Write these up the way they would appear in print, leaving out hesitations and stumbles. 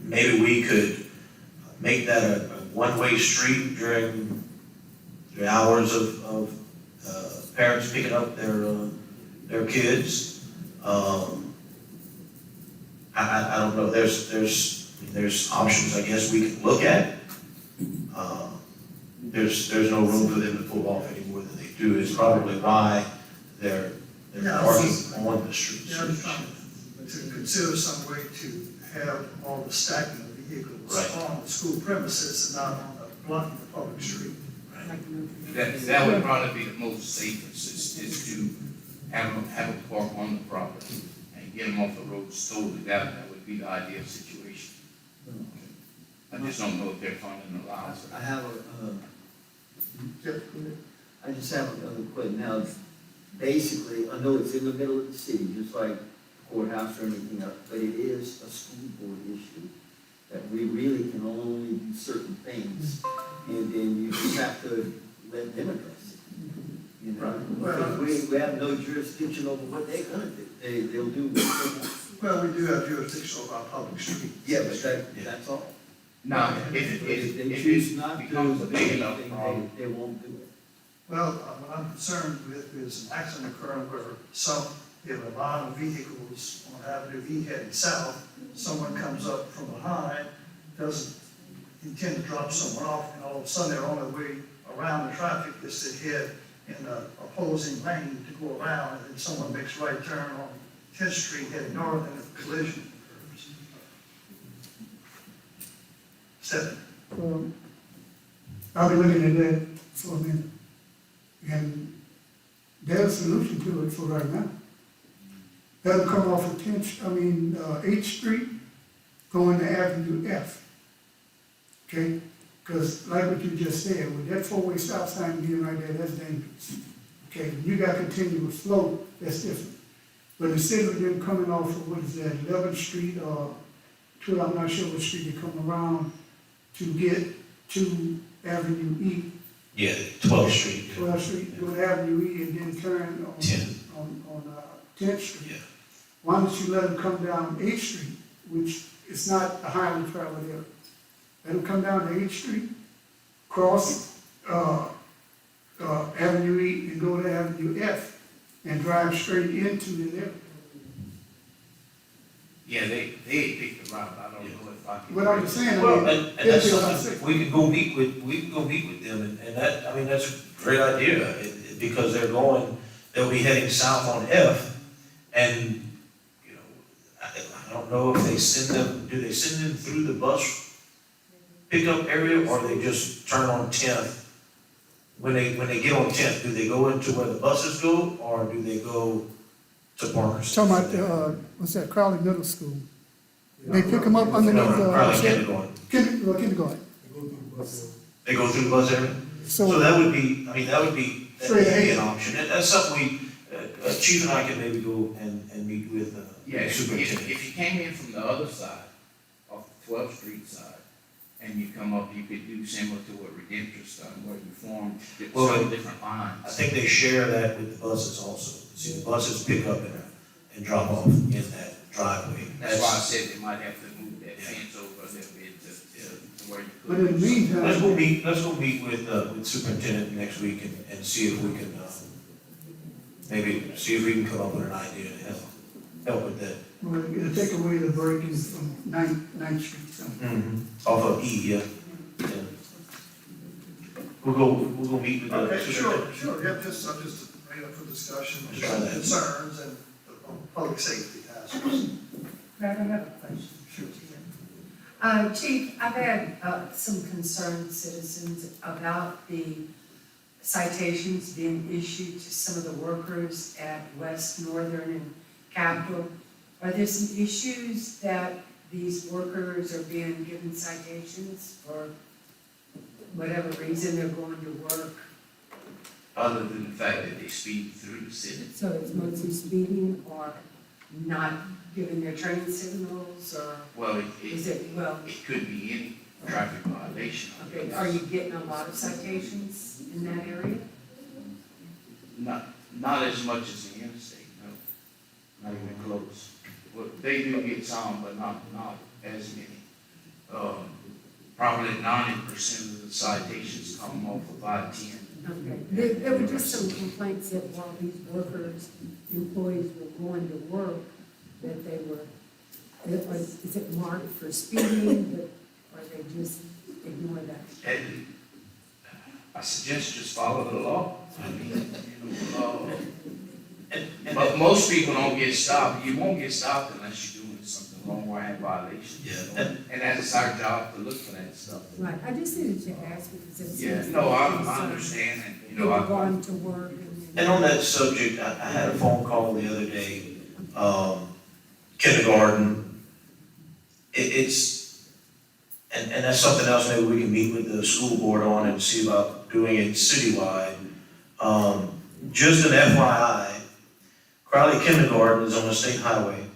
maybe we could make that a one-way street during the hours of parents picking up their kids. I don't know, there's options I guess we could look at. There's no room for them to pull off any more than they do, is probably why they're parking on the streets. Yeah, to consider some way to have all the stacking of vehicles Right. on the school premises and not on the blocking the public street. That would probably be the most safest, is to have them park on the property and get them off the roads totally. That would be the ideal situation. I just don't know if they're funding allows it. I have I just have another question. Now, basically, I know it's in the middle of the city, just like courthouse or anything else, but it is a school board issue that we really can only do certain things, and then you just have to let them address it. You know, Well, we have no jurisdiction over what they're gonna do. They'll do what they want. Well, we do have jurisdiction over our public street. Yeah, but that's all. Now, If they if choose it not to becomes a do big enough anything, problem, they won't do it. Well, what I'm concerned with is an accident occurring where if a line of vehicles on Avenue E heading south, someone comes up from behind, doesn't intend to drop someone off, and all of a sudden they're on their way around the traffic is to head in the opposing lane to go around, and then someone makes a right turn on 10th Street heading north, and a collision occurs. Stephanie? I'll be looking at that for a minute. And there's a solution to it for right now. That'll come off of 8th Street, going to Avenue F. Okay? Because like what you just said, with that four-way stop sign being right there, that's dangerous. Okay, when you got continuous flow, that's different. But instead of them coming off of, what is that, 11th Street or, I'm not sure what street they come around to get to Avenue E, Yeah, 12th Street. 12th Street, go to Avenue E and then turn on 10th. on 10th Street. Yeah. Why don't you let them come down 8th Street, which is not a highway travel area. Let them come down to 8th Street, cross Avenue E and go to Avenue F and drive straight into the area. yeah, they picked the route. I don't know if I can. What I'm saying, Well, and that's that's what I something, said. we can go meet with them, and that, I mean, that's a great idea, because they'll be heading south on F, and, you know, I don't know if do they send them through the bus pickup area, or they just turn on 10th? When they get on 10th, do they go into where the buses go, or do they go to Parker's? Talking about, what's that, Crowley Middle School. They pick them up underneath the. Probably kindergarten. Kindergarten. They go through the bus area? So that would be, that would be an option, and that's something Chief and I can maybe go and meet with Yeah, the if superintendent. you came in from the other side, off the 12th Street side, and you come up, you could do similar to what Redemptor's done, where you form several different lines. I think they share that with the buses also. See, the buses pick up and drop off in that driveway. That's why I said they might have to move that fence over a little bit to where you But could. in the meantime. Let's go meet with superintendent next week and see if we can, maybe see if we can come up with an idea to help with that. Well, it'll take away the break-in from 9th Street, so. Off of E, yeah. We'll go meet with the Okay, superintendent. sure, yeah, I'm just bringing up for discussion, Let's try that. concerns and public safety aspects. I have another question. Sure. Chief, I've had some concerned citizens about the citations being issued to some of the workers at West Northern and Capitol. Are there some issues that these workers are being given citations for whatever reason they're going to work? Other than the fact that they speed through the city. So it's mostly speeding or not giving their turning signals, or Well, is it it, could be any traffic violation. I okay, guess. are you getting a lot of citations in that area? Not as much as the interstate, no. Not even close. Well, they do get some, but not as many. probably 90% of the citations come off of I-10. Okay, there were just some complaints that while these workers, employees were going to work, that they were, is it marked for speeding, or they just ignore that? And I suggest just follow the law. I mean, you know, but most people don't get stopped. You won't get stopped unless you're doing something wrong or have violations. Yeah. And that's our job to look for that stuff. Right, I just needed to ask because it Yeah, seems. no, I like understand, and, you They know, were I, going to work And on that subject, I had a phone call the other day, kindergarten. And that's something else maybe we can meet with the school board on and see about doing it citywide. Just an FYI, Crowley Kindergarten is on a state highway,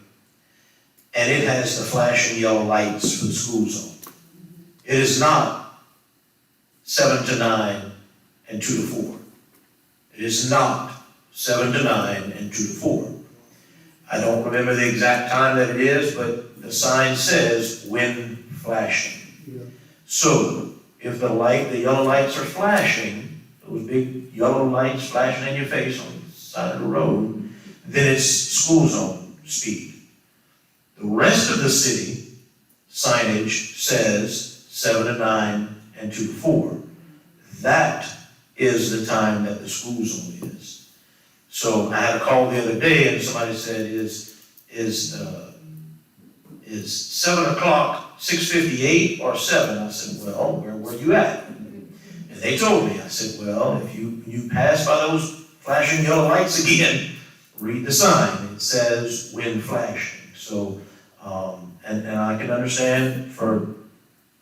and it has the flashing yellow lights for the school zone. It is not 7 to 9 and 2 to 4. It is not 7 to 9 and 2 to 4. I don't remember the exact time that it is, but the sign says when flashing. Yeah. So if the yellow lights are flashing, those big yellow lights flashing in your face on the side of the road, then it's school zone speed. The rest of the city signage says 7 to 9 and 2 to 4. That is the time that the school zone is. So I had a call the other day and somebody said, is 7 o'clock 6:58 or 7? I said, well, where were you at? And they told me. I said, well, if you pass by those flashing yellow lights again, read the sign. It says when flashing. So, and I can understand for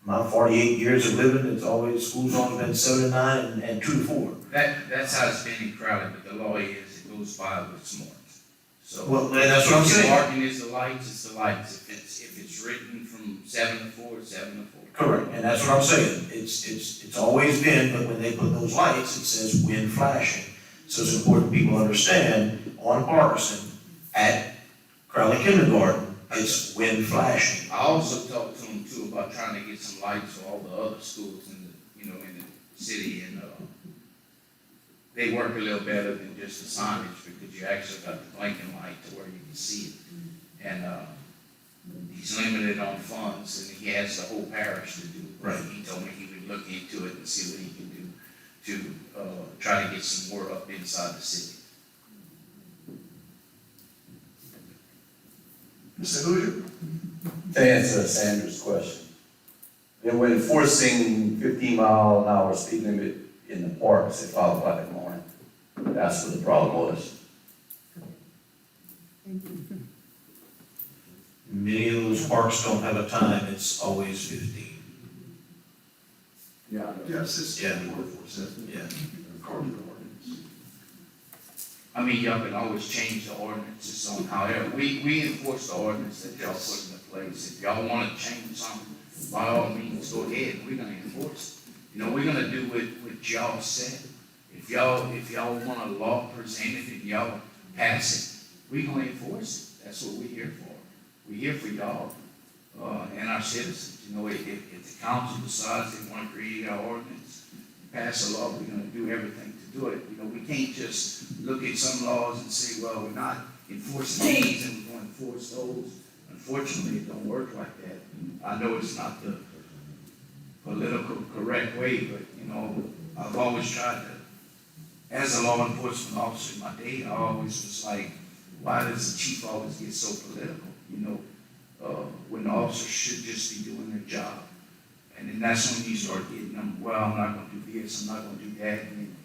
my 48 years of living, it's always, school zone's been 7 to 9 and 2 to 4. that's how it's been in Crowley, but the law is, it goes by what's marked. So. Well, and that's what I'm If saying. the marking is the lights, it's the lights. If it's written from 7 to 4, it's 7 to 4. Correct, and that's what I'm saying. It's always been, but when they put those lights, it says when flashing. So it's important people understand on Parkinson at Crowley Kindergarten, it's when flashing. I also talked to them too about trying to get some lights for all the other schools in the, in the city, and, they work a little better than just the signage, because you actually got the blinking light to where you can see it. And, he's limited on funds, and he has the whole parish to do it. Right. He told me he would look into it and see what he can do to, try to get some more up inside the city. Mr. Hoosier? To answer Sandra's question, they were enforcing 15-mile-an-hour speed limit in the parks at 5 o'clock in the morning. That's what the problem was. Many of those parks don't have a time, it's always 15. Yeah. Yes, it's. Yeah. Yeah. According to the ordinance. I mean, y'all can always change the ordinances on however, we enforce the ordinance that y'all put into place. If y'all wanna change something, by all means, go ahead, we're gonna enforce it. We're gonna do what y'all said. If y'all want a law presented and y'all pass it, we're gonna enforce it. That's what we're here for. We're here for y'all, and our citizens. If the council decides they wanna create our ordinance, pass a law, we're gonna do everything to do it. We can't just look at some laws and say, well, we're not enforcing these and we're gonna enforce those. Unfortunately, it don't work like that. I know it's not the political correct way, but, I've always tried to, as a law enforcement officer in my day, I always was like, why does the chief always get so political? When the officers should just be doing their job. And then that's when you start getting them, well, I'm not gonna do this, I'm not gonna do that, and then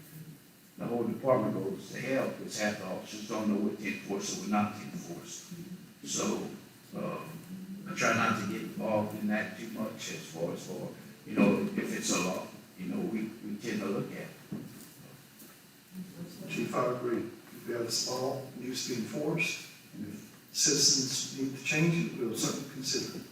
the whole department goes to hell, because half the officers don't know what to enforce or what not to enforce. So, I try not to get involved in that too much as far as if it's a law, we tend to look at it. Chief, I agree. If we have this law, it needs to be enforced, and if citizens need to change it, we'll certainly consider it.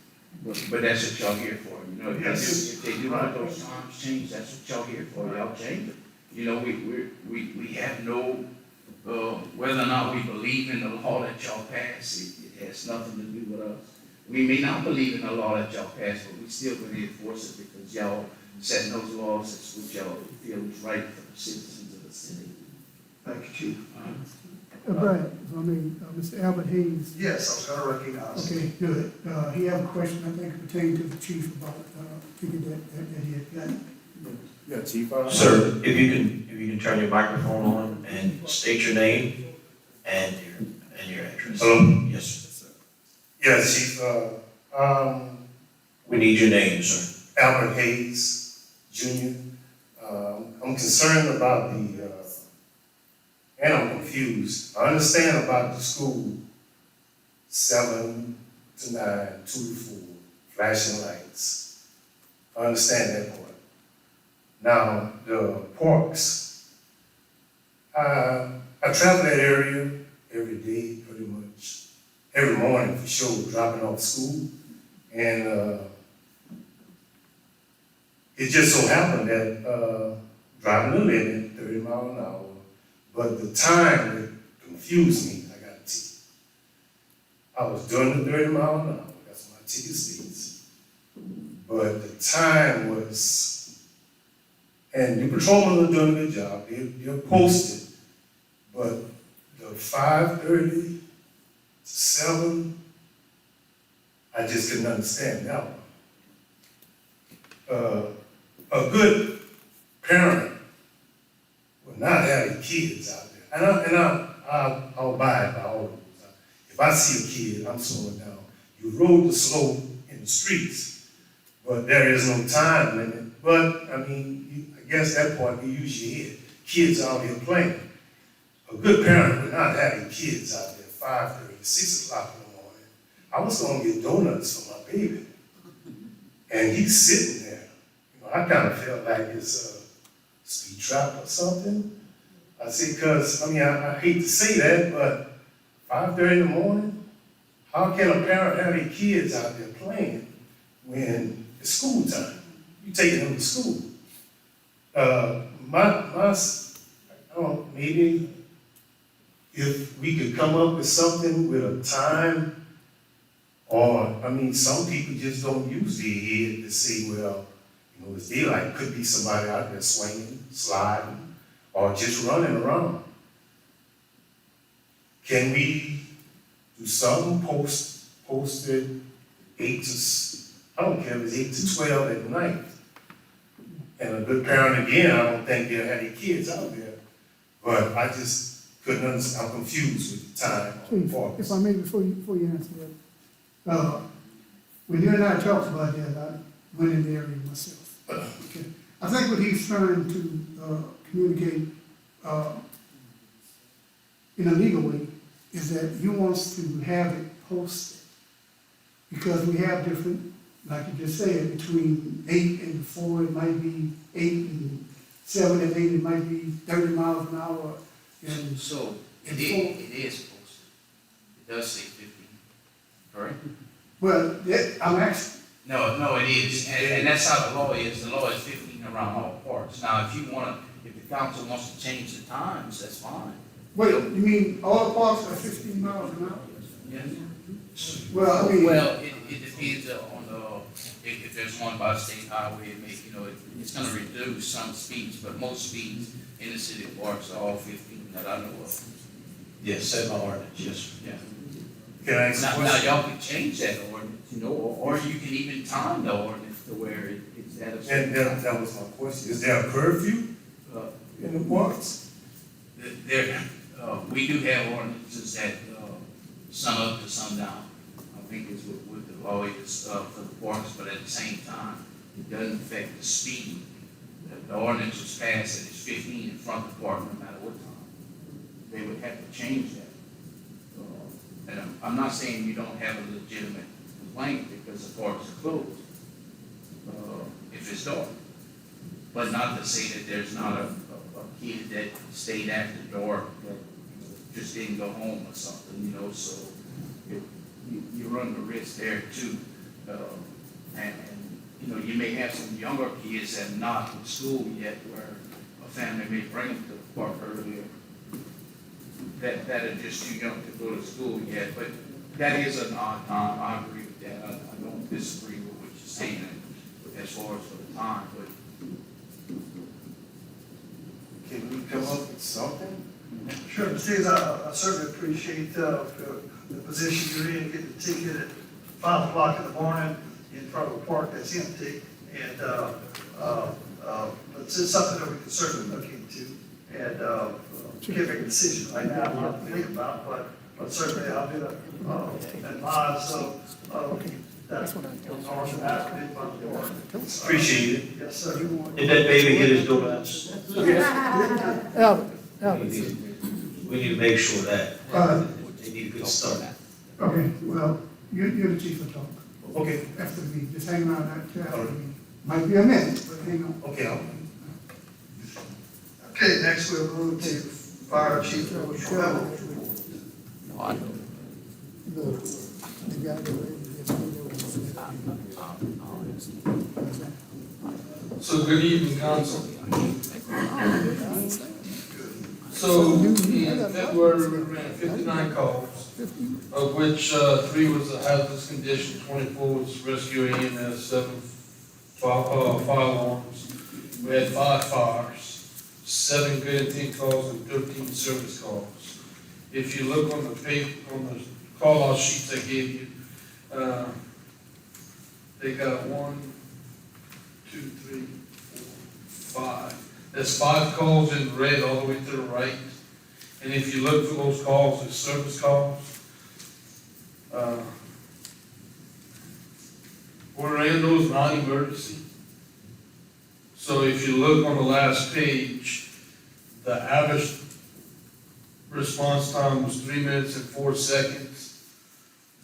But that's what y'all here for, Yes. if they do want those times changed, that's what y'all here for, y'all change it. We have no, whether or not we believe in the law that y'all pass, it has nothing to do with us. we may not believe in the law that y'all passed, but we still gonna enforce it because y'all setting those laws, that's what y'all feel is right for the citizens of the city. Thank you, Chief. Brad, if I may, Mr. Albert Hayes. Yes, I was gonna recognize. Okay, good. He have a question, I think, pertaining to the chief about, thinking that he had got. Yeah, Chief. Sir, if you can turn your microphone on and state your name and your address. Hello? Yes, sir. Yeah, Chief, We need your name, sir. Albert Hayes, Jr. I'm concerned about and I'm confused. I understand about the school, 7 to 9, 2 to 4, flashing lights. I understand that part. Now, the parks, I travel that area every day, pretty much, every morning for sure, dropping off school. And it just so happened that driving the limit, 30 miles an hour, but the time would confuse me, I gotta tell you. I was doing the 30 miles an hour, that's my ticket states. But the time was, and the patrolmen are doing a good job, they're posted, but the 5:30 to 7, I just couldn't understand that one. A good parent will not have their kids out there. And I'll abide by all rules. If I see a kid, I'm slowing down. You rode the slow in the streets, but there is no time limit. But, I mean, I guess that part you use your head. Kids out here playing. A good parent would not have their kids out there 5:30, 6 o'clock in the morning. I was gonna get donuts for my baby. And he's sitting there. I kind of felt like it's a speed trap or something. I say, cause, I mean, I hate to say that, but 5:30 in the morning, how can a parent have their kids out there playing when it's school time? You taking them to school. Maybe if we could come up with something with a time, or, I mean, some people just don't use their head to say, well, you know, it's daylight, could be somebody out there swinging, sliding, or just running around. Can we do something posted 8 to, I don't care if it's 8 to 12 at night. And a good parent, again, I don't think they'll have their kids out there. But I just couldn't understand, I'm confused with the time on Chief, the parks. if I may, before you answer that, when you and I talked about that, I went in the area myself. Okay. I think what he's trying to communicate in a legal way is that he wants to have it posted. Because we have different, like you just said, between 8 and 4, it might be 8 and 7 and 8, it might be 30 miles an hour. And So, it and is posted. It does say 15, correct? well, I'm asking. No, it is, and that's how the law is. The law is 15 around all parks. Now, if the council wants to change the times, that's fine. Wait, you mean all parks are 15 miles an hour? Yes. Well, I mean. Well, it depends on if there's one by the state highway, it's gonna reduce some speeds, but most speeds in the city parks are all 15 that I know of. Yes, set my ordinance, yes, sir. Yeah. Can I ask a Now, question? y'all can change that ordinance, or you can even time the ordinance to where it's at a certain And that was my question. Is there a curfew uh, in the parks? we do have ordinances that, sun up to sundown. I think is what the law is, for the parks, but at the same time, it doesn't affect the speed. The ordinance was passed that it's 15 in front of the park no matter what time. They would have to change that. And I'm not saying you don't have a legitimate complaint because the parks are closed, if it's dark. But not to say that there's not a kid that stayed after dark that just didn't go home or something, so you run the risk there too. And you may have some younger kids that are not in school yet where a family may bring them to the park earlier that are just too young to go to school yet, but that is an odd time, I agree with with that, I don't disagree with what you're saying as far as for the time, but Can we come up with something? Sure, Steve, I certainly appreciate, the position you're in, getting the ticket at 5 o'clock in the morning in front of a park that's empty. And, but it's something that we can certainly look into. And, can't make a decision right now, not to think about, but certainly I'll do that, advise, that's what North Africa, but, Appreciate it. yes, sir. Did that baby get his donuts? Albert, We need to make sure that they need a good start. okay, well, you're the chief of talk. Okay, After the meeting, just hang around that, after the meeting. Might be a minute, but hang on. okay, Okay, next we'll move to Fire Chief Crowley. So good evening, council. So in February, we ran 59 calls, of which 3 was a hazardous condition, 24 was rescue EMS, 7 fire alarms. We had 5 fires, 7 good intent calls, and 13 service calls. If you look on the paper, on the call-out sheets I gave you, they got 1, 2, 3, 4, 5. There's 5 calls in red all the way to the right. And if you look for those calls, it's service calls. We ran those non-emergency. So if you look on the last page, the average response time was 3 minutes and 4 seconds.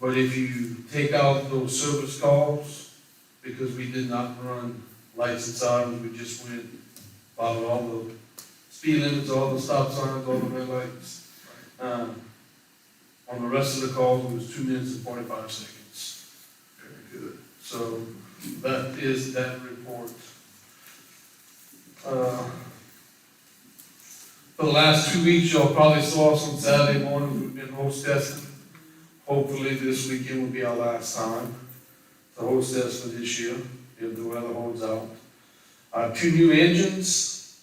But if you take out those service calls, because we did not run lights and sirens, we just went, followed all the speed limits, all the stop signs, all the red lights. On the rest of the calls, it was 2 minutes and 45 seconds. Very good. So that is that report. For the last 2 weeks, y'all probably saw us on Saturday morning, we've been hostessing. Hopefully this weekend will be our last time to hostess for this year, if the weather holds out. Our 2 new engines,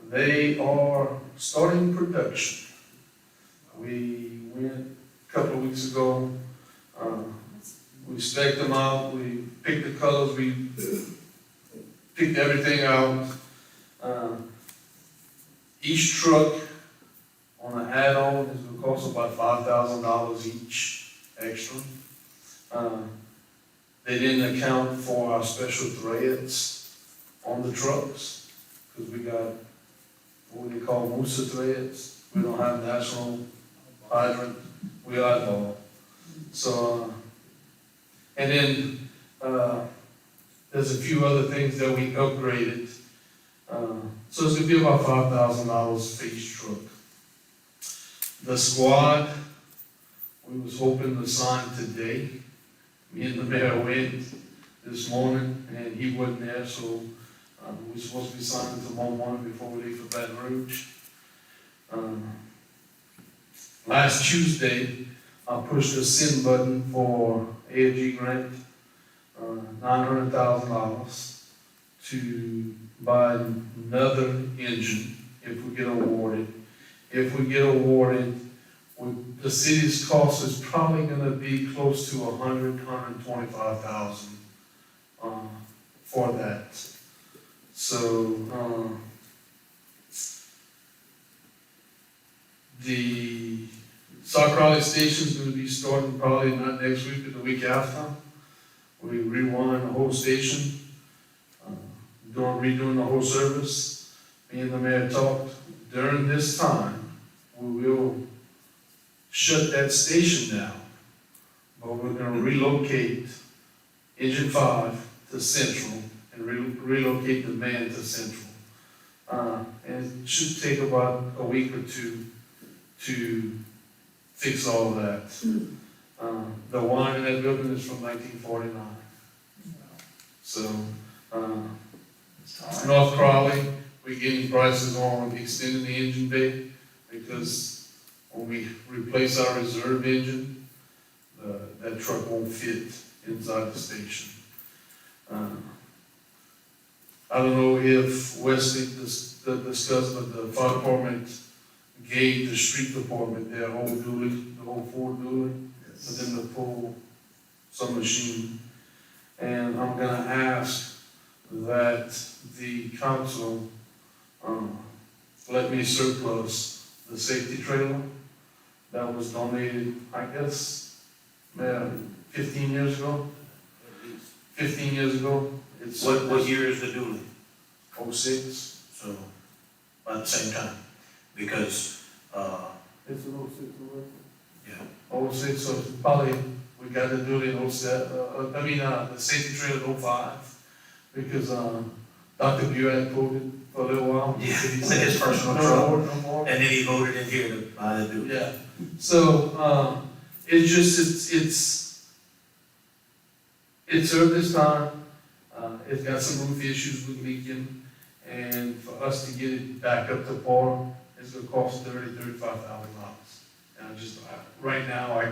they are starting production. We went a couple of weeks ago, we spec'd them out, we picked the colors, we picked everything out. Each truck on an add-on is gonna cost about $5,000 each extra. They didn't account for our special threads on the trucks, because we got what they call Musa threads. We don't have national hydrant, we eyeball. So, and then, there's a few other things that we upgraded. So it's gonna be about $5,000 for each truck. The squad, we was hoping to sign today. Me and the mayor went this morning, and he wasn't there, so we're supposed to be signing tomorrow morning before we leave for Baton Rouge. Last Tuesday, I pushed the send button for AFG grant, $900,000 to buy another engine if we get awarded. If we get awarded, the city's cost is probably gonna be close to $125,000 for that. So, the Crowley station's gonna be starting probably not next week, but the week after. We rewind the whole station, redoing the whole service. Me and the mayor talked, during this time, we will shut that station down, but we're gonna relocate engine 5 to Central and relocate the man to Central. And it should take about a week or 2 to fix all of that. The wine in that building is from 1949. So, North Crowley, we're getting prices on extending the engine bay, because when we replace our reserve engine, that truck won't fit inside the station. I don't know if Wesley discussed, but the fire department gave the street department their whole dually, the whole Ford dually, but then the full some machine. And I'm gonna ask that the council, let me surplus the safety trailer that was donated, I guess, 15 years ago. 15 years ago. It's What year is the dually? 06. So, about the same time, because, It's an 06, yeah, 06, so it's probably, we got to do it in 07, the safety trailer in 05, because, Dr. Buell pulled it for a little while. Yeah, it's like his personal No truck. more, no more. and then he voted in here to buy the dually. Yeah, so, it's just, it served its time, it's got some roof issues with leaking, and for us to get it back up to par, it's gonna cost $35,000. And I just, right now,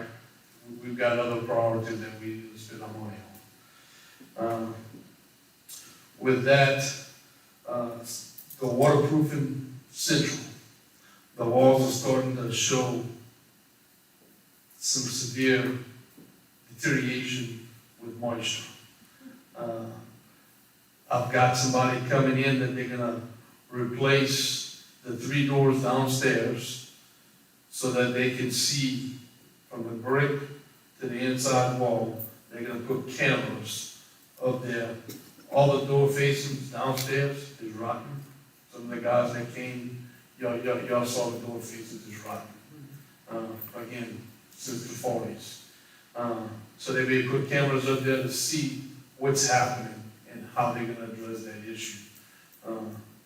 we've got other priorities that we need to spend our money on. With that, the waterproofing central, the walls are starting to show some severe deterioration with moisture. I've got somebody coming in that they're gonna replace the 3 doors downstairs so that they can see from the brick to the inside wall. They're gonna put cameras up there. All the door facings downstairs is rotten. Some of the guys that came, y'all saw the door faces is rotten. Again, since the 40s. So they may put cameras up there to see what's happening and how they're gonna address that issue.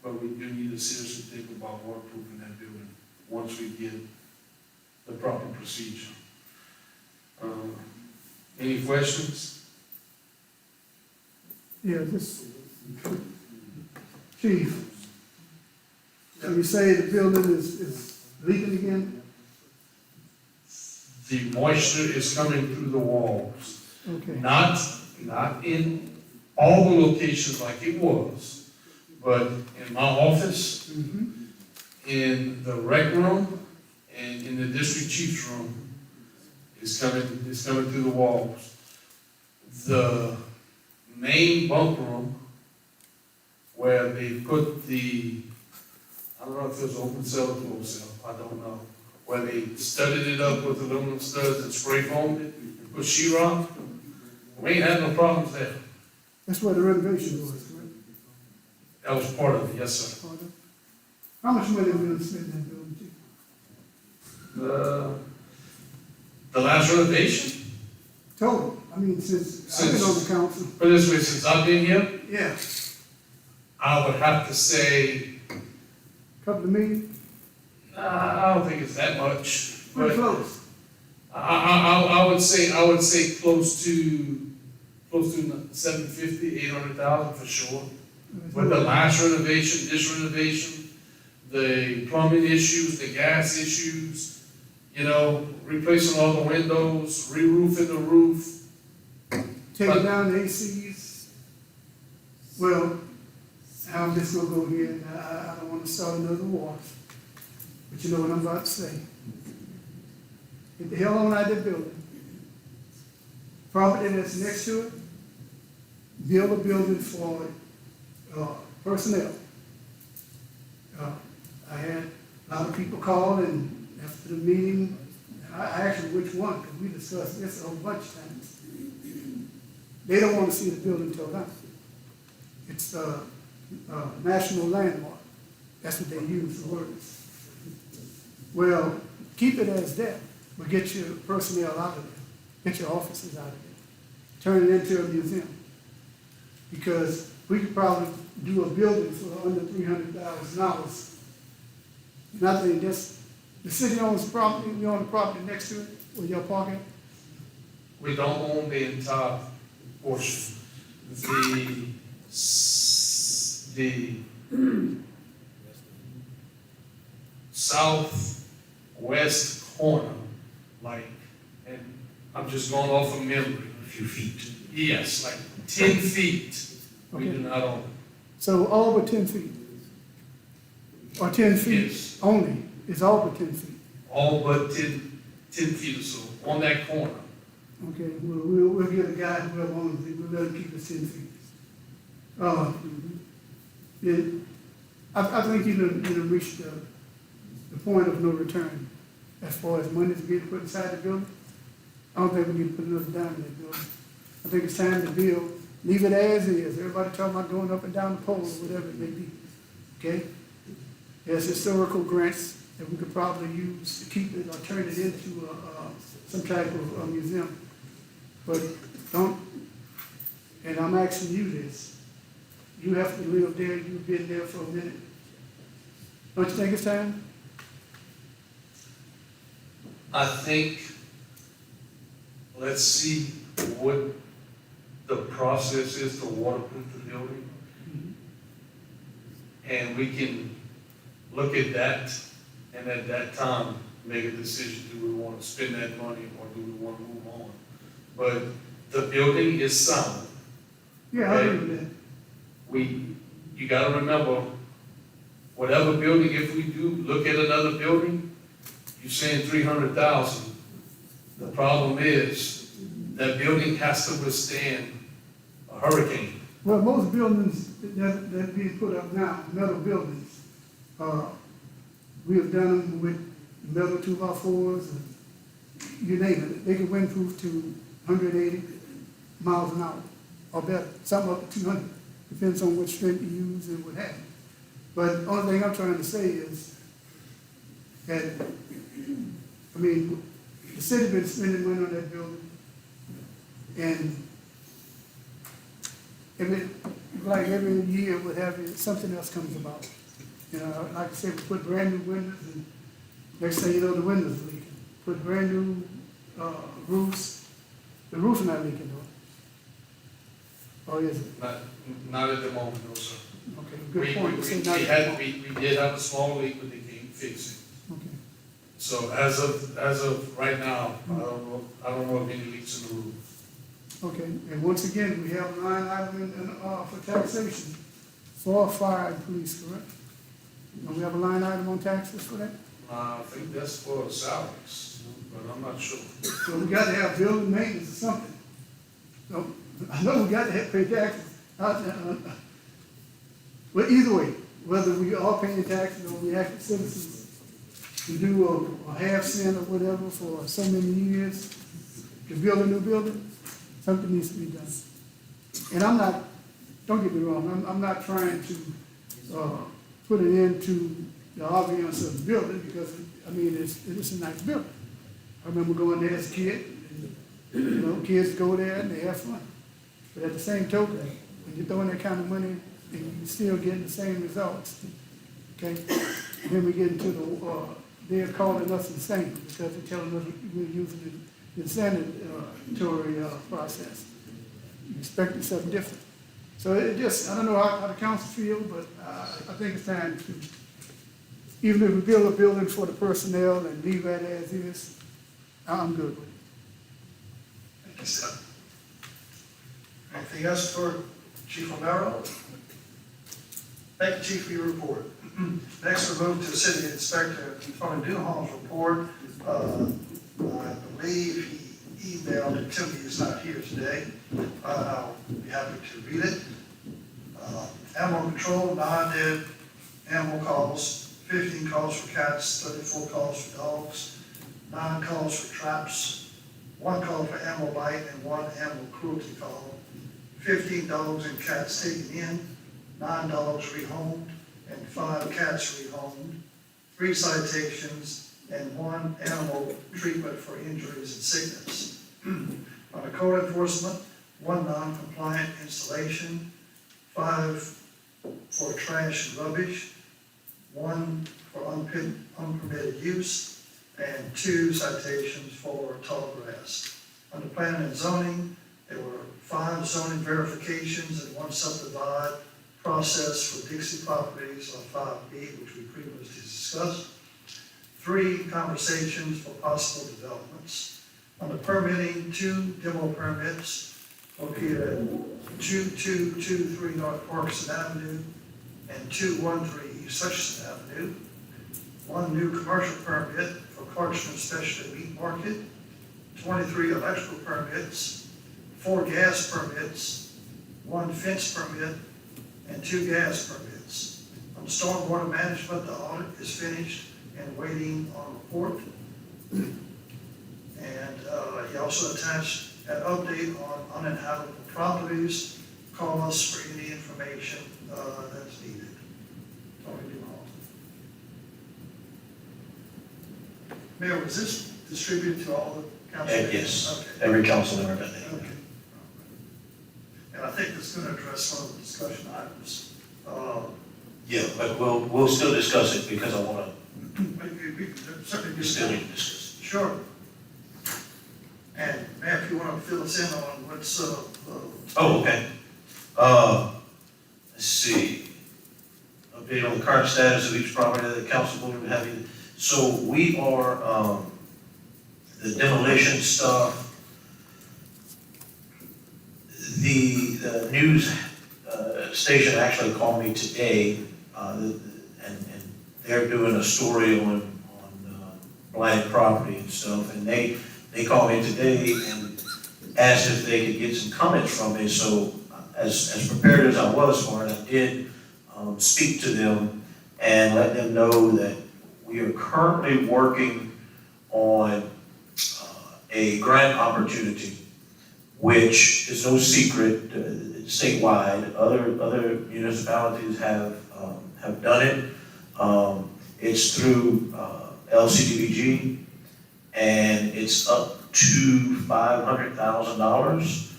But we do need to seriously think about waterproofing that building once we get the proper procedure. Any questions? Yeah, this, Chief, so you say the building is leaking again? The moisture is coming through the walls. Okay. Not in all the locations like it was, but in my office, Mm-hmm. in the rec room, and in the district chief's room, it's coming through the walls. The main bunk room, where they put the, I don't know if it was open cell or closed cell, I don't know, where they studded it up with aluminum studs and spray foamed it, and put sheetrock. We ain't had no problems there. That's where the renovation was, correct? That was part of it, yes, sir. Part of- How much money we gonna spend in that building, Chief? The last renovation, Total, I mean, since I've been on the council. put it this way, since I've been here, Yeah, I would have to say, couple of million, I don't think it's that much, pretty but close. I would say close to 750, 800,000 for sure. With the last renovation, this renovation, the plumbing issues, the gas issues, replacing all the windows, re-roofing the roof. Taking down the ACs. Well, I'm just gonna go here, and I don't wanna start another war, but you know what I'm about to say. Get the hell on out of that building. Property that's next to it, build a building for, personnel. I had a lot of people call, and after the meeting, I asked them which one, because we discussed this a whole bunch of times. They don't wanna see the building torn down. It's the, national landmark, that's what they use, the words. Well, keep it as that, but get your personnel out of there, get your offices out of there, turn it into a museum. Because we could probably do a building for under $300,000. And I think that's, the city owns property, we own the property next to it, where you're parking. We don't own the entire portion. The southwest corner, and I'm just going off of memory, A few feet. Yes, like 10 feet, we do Okay. not own. So all but 10 feet? Or 10 feet Yes, only, is all but 10 feet? all but 10 feet or so, on that corner. Okay, we'll get a guy, whoever owns it, we'll let him keep it 10 feet. Yeah, I think you done reached the point of no return as far as money's being put inside the building. I don't think we need to put another dime in that building. I think it's time to build, leave it as is. Everybody talking about going up and down the pole or whatever it may be, okay? There's historical grants that we could probably use to keep it or turn it into some type of a museum. But don't, and I'm asking you this, you have to live there, you've been there for a minute. Don't you think it's time? I think, let's see what the process is to waterproof the building. And we can look at that, and at that time, make a decision, do we want to spend that money, or do we want to move on? But the building is sound. Yeah, I agree with that. You gotta remember, whatever building, if we do look at another building, you're saying 300,000. The problem is, that building has to withstand a hurricane. Well, most buildings that being put up now, metal buildings, we have done them with metal 2x4s, and you name it. They can windproof to 180 miles an hour, or better, some up to 200, depends on what strength you use and what have you. But the only thing I'm trying to say is that, I mean, the city been spending money on that building, and like every year, what have you, something else comes about. You know, like I said, we put brand new windows, and next thing you know, the windows leaking. Put brand new roofs, the roof's not leaking though. Or is it? Not at the moment, no, sir. Okay, We, good point. we, Say we not- had, we did have a small leak, but they can't fix it. Okay. So as of right now, I don't know of any leaks in the roof. Okay, and once again, we have a line item for taxation for fire and police, correct? And we have a line item on taxes for that? I think that's for salaries, but I'm not sure. So we gotta have building maintenance or something. So, I know we gotta pay taxes. Well, either way, whether we are paying taxes or we ask the citizens to do a half cent or whatever for so many years to build a new building, something needs to be done. And I'm not, don't get me wrong, I'm not trying to put an end to the obvious of the building, because, I mean, it's a nice building. I remember going there as a kid, and, you know, kids go there and they have fun. But at the same token, when you're throwing that kind of money, and you're still getting the same results, okay? And then we get into they're calling us insane, because they're telling us we're using the insanitary process. You expect something different. So it just, I don't know how the council feel, but I think it's time to, even if we build a building for the personnel and leave that as is, I'm good with it. Thank you, sir. Anything else for Chief Romero? Thank you, Chief, for your report. Next, we'll move to the City Inspector Tony Duhon's report. I believe he emailed it to me, he's not here today. I'll be happy to read it. Animal control, 9 dead animal calls, 15 calls for cats, 34 calls for dogs, 9 calls for traps, 1 call for animal bite, and 1 animal cruelty call. 15 dogs and cats taken in, 9 dogs rehomed, and 5 cats rehomed, 3 citations, and 1 animal treatment for injuries and sickness. Under code enforcement, 1 non-compliant installation, 5 for trash and rubbish, 1 for unpermitted use, and 2 citations for tall grass. Under planning and zoning, there were 5 zoning verifications and 1 subdivide process for Dixie properties on 5B, which we previously discussed. 3 conversations for possible developments. Under permitting, 2 demo permits, located at 2223 North Parkinson Avenue and 213 East Hutchinson Avenue. 1 new commercial permit for Clarksville Specialty Meat Market, 23 electrical permits, 4 gas permits, 1 fence permit, and 2 gas permits. On stormwater management, the audit is finished and waiting on report. And he also attached an update on uninhabitable properties. Call us for any information that's needed. Tony Dumont. Mayor, was this distributed to all the council? Yes, Okay. every council member got that. Okay. And I think it's going to address one of the discussion items. Yeah, but we'll still discuss it because I want We certainly to, be still need to discuss Sure. And Mayor, if you want to fill us in on what's, it. Oh, okay. Let's see. Update on the current status of each property that the council will be having. So we are, the demolition stuff, the news station actually called me today, and they're doing a story on blighted property and stuff, and they called me today and asked if they could get some comments from me. So as prepared as I was for it, I did speak to them and let them know that we are currently working on a grant opportunity, which is no secret, statewide. Other municipalities have done it. It's through LCDBG, and it's up to $500,000.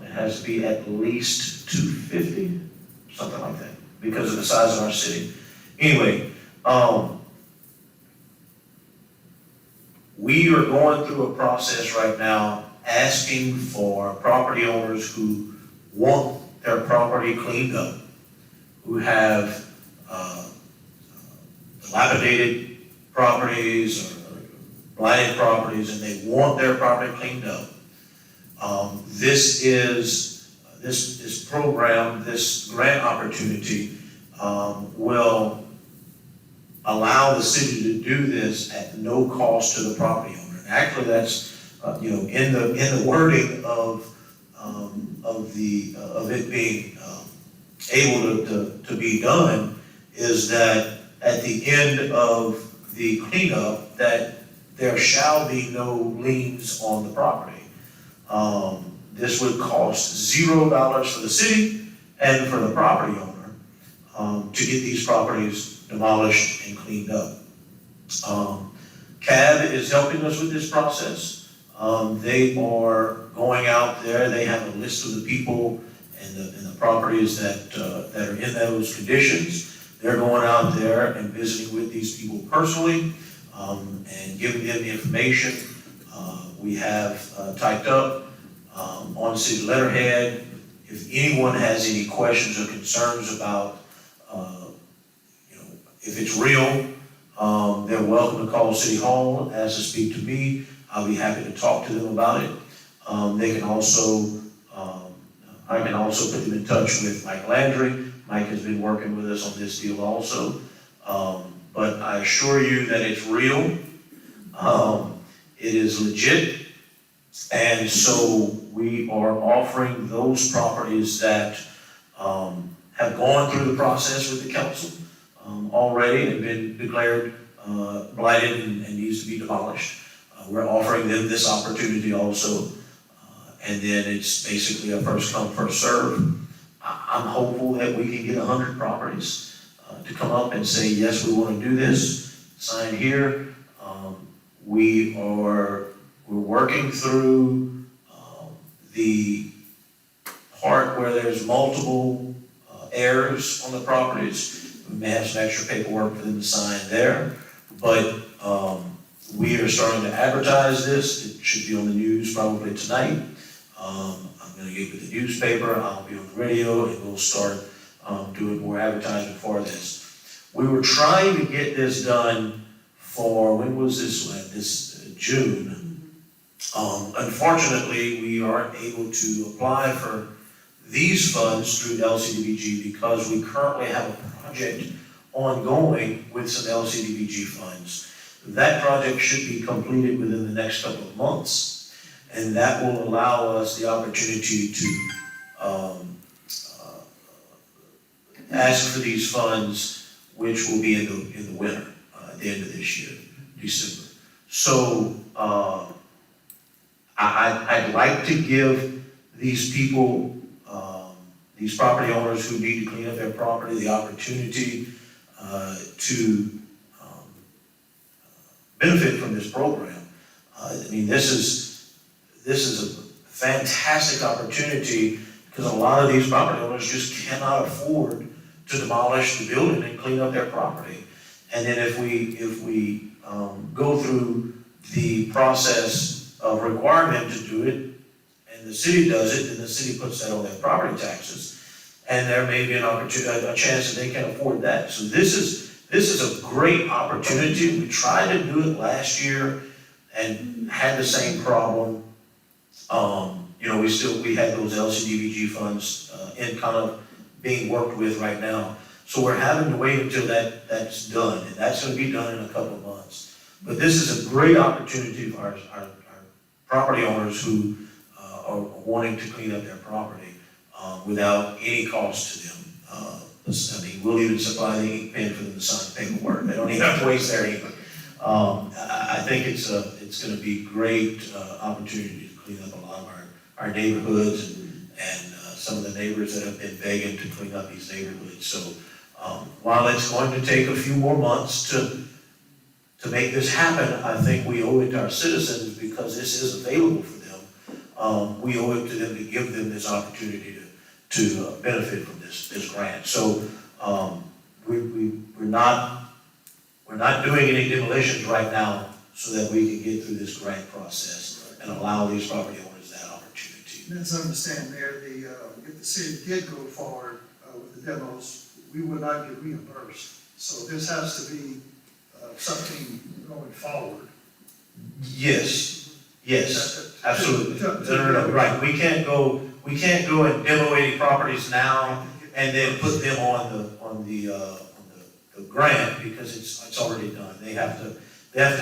It has to be at least $250,000, something like that, because of the size of our city. Anyway, we are going through a process right now asking for property owners who want their property cleaned up, who have dilapidated properties or blighted properties, and they want their property cleaned up. This program, this grant opportunity, will allow the city to do this at no cost to the property owner. And actually, that's in the wording of it being able to be done, is that at the end of the cleanup, that there shall be no liens on the property. This would cost $0 for the city and for the property owner to get these properties demolished and cleaned up. CAB is helping us with this process. They are going out there. They have a list of the people and the properties that are in those conditions. They're going out there and visiting with these people personally and giving them the information. We have typed up on city letterhead. If anyone has any questions or concerns about, if it's real, they're welcome to call City Hall, ask to speak to me. I'll be happy to talk to them about it. They can also, I can also put them in touch with Mike Landry. Mike has been working with us on this deal also. But I assure you that it's real. It is legit. And so we are offering those properties that have gone through the process with the council already and been declared blighted and needs to be demolished. We're offering them this opportunity also. And then it's basically a first come, first serve. I'm hopeful that we can get 100 properties to come up and say, yes, we want to do this, sign here. We're working through the part where there's multiple heirs on the properties. We may have some extra paperwork for them to sign there, but we are starting to advertise this. It should be on the news probably tonight. I'm going to get with the newspaper, I'll be on the radio, and we'll start doing more advertising for this. We were trying to get this done for, when was this, June. Unfortunately, we aren't able to apply for these funds through LCDBG because we currently have a project ongoing with some LCDBG funds. That project should be completed within the next couple of months, and that will allow us the opportunity to ask for these funds, which will be in the winter, at the end of this year, December. So, I'd like to give these people, these property owners who need to clean up their property, the opportunity to benefit from this program. I mean, this is a fantastic opportunity because a lot of these property owners just cannot afford to demolish the building and clean up their property. And then if we go through the process of requirement to do it, and the city does it, then the city puts that on their property taxes. And there may be an opportunity, a chance that they can afford that. So this is a great opportunity. We tried to do it last year and had the same problem. We had those LCDBG funds in kind of being worked with right now. So we're having to wait until that's done, and that's gonna be done in a couple of months. But this is a great opportunity for our property owners who are wanting to clean up their property without any cost to them. I mean, we'll even supply the ink pen for them to sign the paperwork. They don't even have to waste their ink. I think it's gonna be a great opportunity to clean up a lot of our neighborhoods and some of the neighbors that have been begging to clean up these neighborhoods. So while it's going to take a few more months to make this happen, I think we owe it to our citizens because this is available for them. We owe it to them to give them this opportunity to benefit from this grant. So we're not doing any demolitions right now so that we can get through this grant process and allow these property owners that opportunity. Let's understand, Mayor, if the city did go forward with the demos, we would not get reimbursed. So this has to be something going forward. Yes, absolutely. No, right. We can't go and demo any properties now and then put them on the grant because it's already done. They have to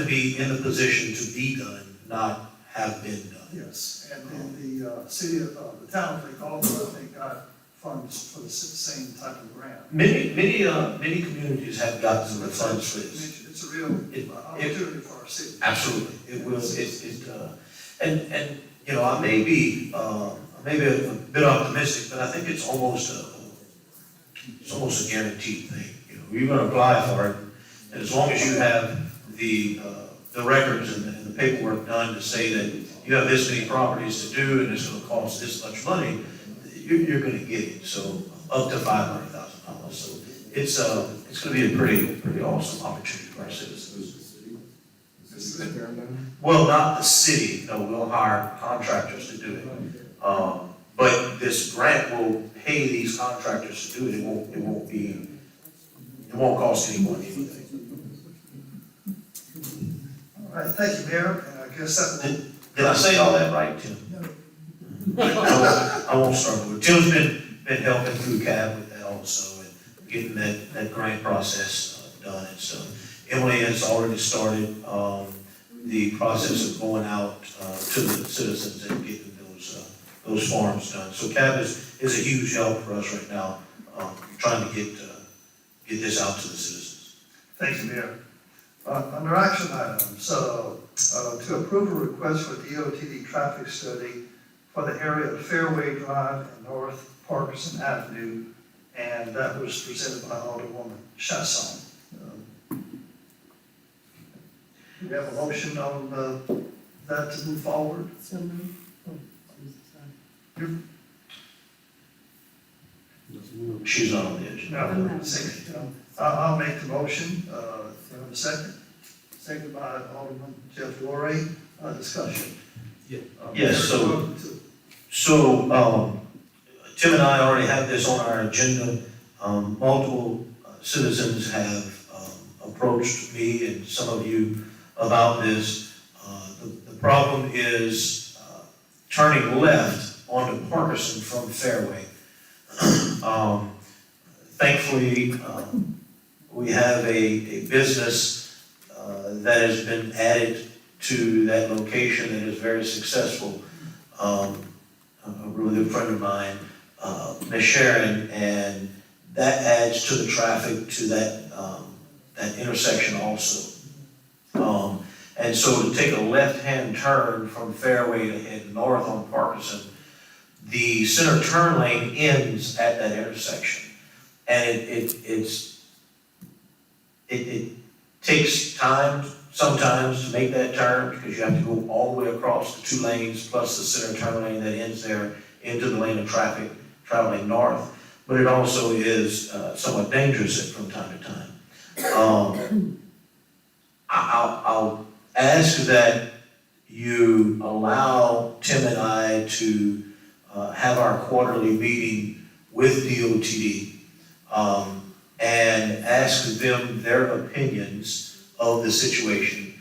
be in the position to be done, not have been done. Yes, and then the city of, the town of Lake also, I think, got funds for the same type of grant. Many communities have gotten the funds for this. It's a real opportunity for our city. Absolutely, it will, and, you know, I may be a bit optimistic, but I think it's almost a guaranteed thing. You know, you're gonna apply for it, and as long as you have the records and the paperwork done to say that you have this many properties to do, and it's gonna cost this much money, you're gonna get it, so up to $500,000. So it's gonna be a pretty awesome opportunity for our citizens. Well, not the city, no, we'll hire contractors to do it. But this grant will pay these contractors to do it, it won't cost anyone anything. All right, thank you, Mayor, and I guess that will. Did I say all that right, Tim? I won't start over. Tim's been helping through CAB with that also, and getting that grant process done and stuff. Emily has already started the process of going out to the citizens and getting those forms done. So CAB is a huge help for us right now, trying to get this out to the citizens. Thank you, Mayor. Under action items, to approve a request for DOTD traffic study for the area of Fairway Drive and North Parkinson Avenue, and that was presented by Alderwoman Chasson. Do we have a motion on that to move forward? So moved. She's not on the agenda. No, second. I'll make the motion. Do you have a second? Second by Alderman Jeff Lurie. Discussion. Yes, so Tim and I already have this on our agenda. Multiple citizens have approached me and some of you about this. The problem is turning left onto Parkinson from Fairway. Thankfully, we have a business that has been added to that location that is very successful. A really good friend of mine, Ms. Sharon, and that adds to the traffic to that intersection also. And so to take a left-hand turn from Fairway to head north on Parkinson, the center turn lane ends at that intersection. And it takes time sometimes to make that turn because you have to go all the way across the 2 lanes plus the center turn lane that ends there into the lane of traffic traveling north. But it also is somewhat dangerous from time to time. I'll ask that you allow Tim and I to have our quarterly meeting with DOTD and ask them their opinions of the situation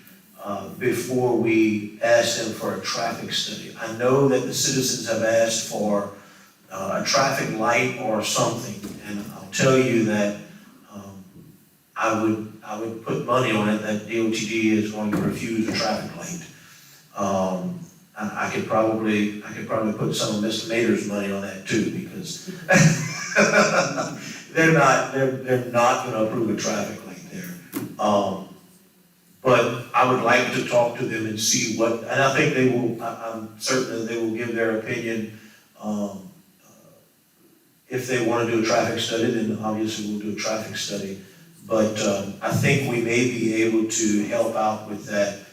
before we ask them for a traffic study. I know that the citizens have asked for a traffic light or something, and I'll tell you that I would put money on it that DOTD is going to refuse a traffic light. I could probably put some of Mr. Mader's money on that too, because they're not going to approve a traffic light there. But I would like to talk to them and see what, and I think they will. I'm certain that they will give their opinion. If they want to do a traffic study, then obviously we'll do a traffic study. But I think we may be able to help out with that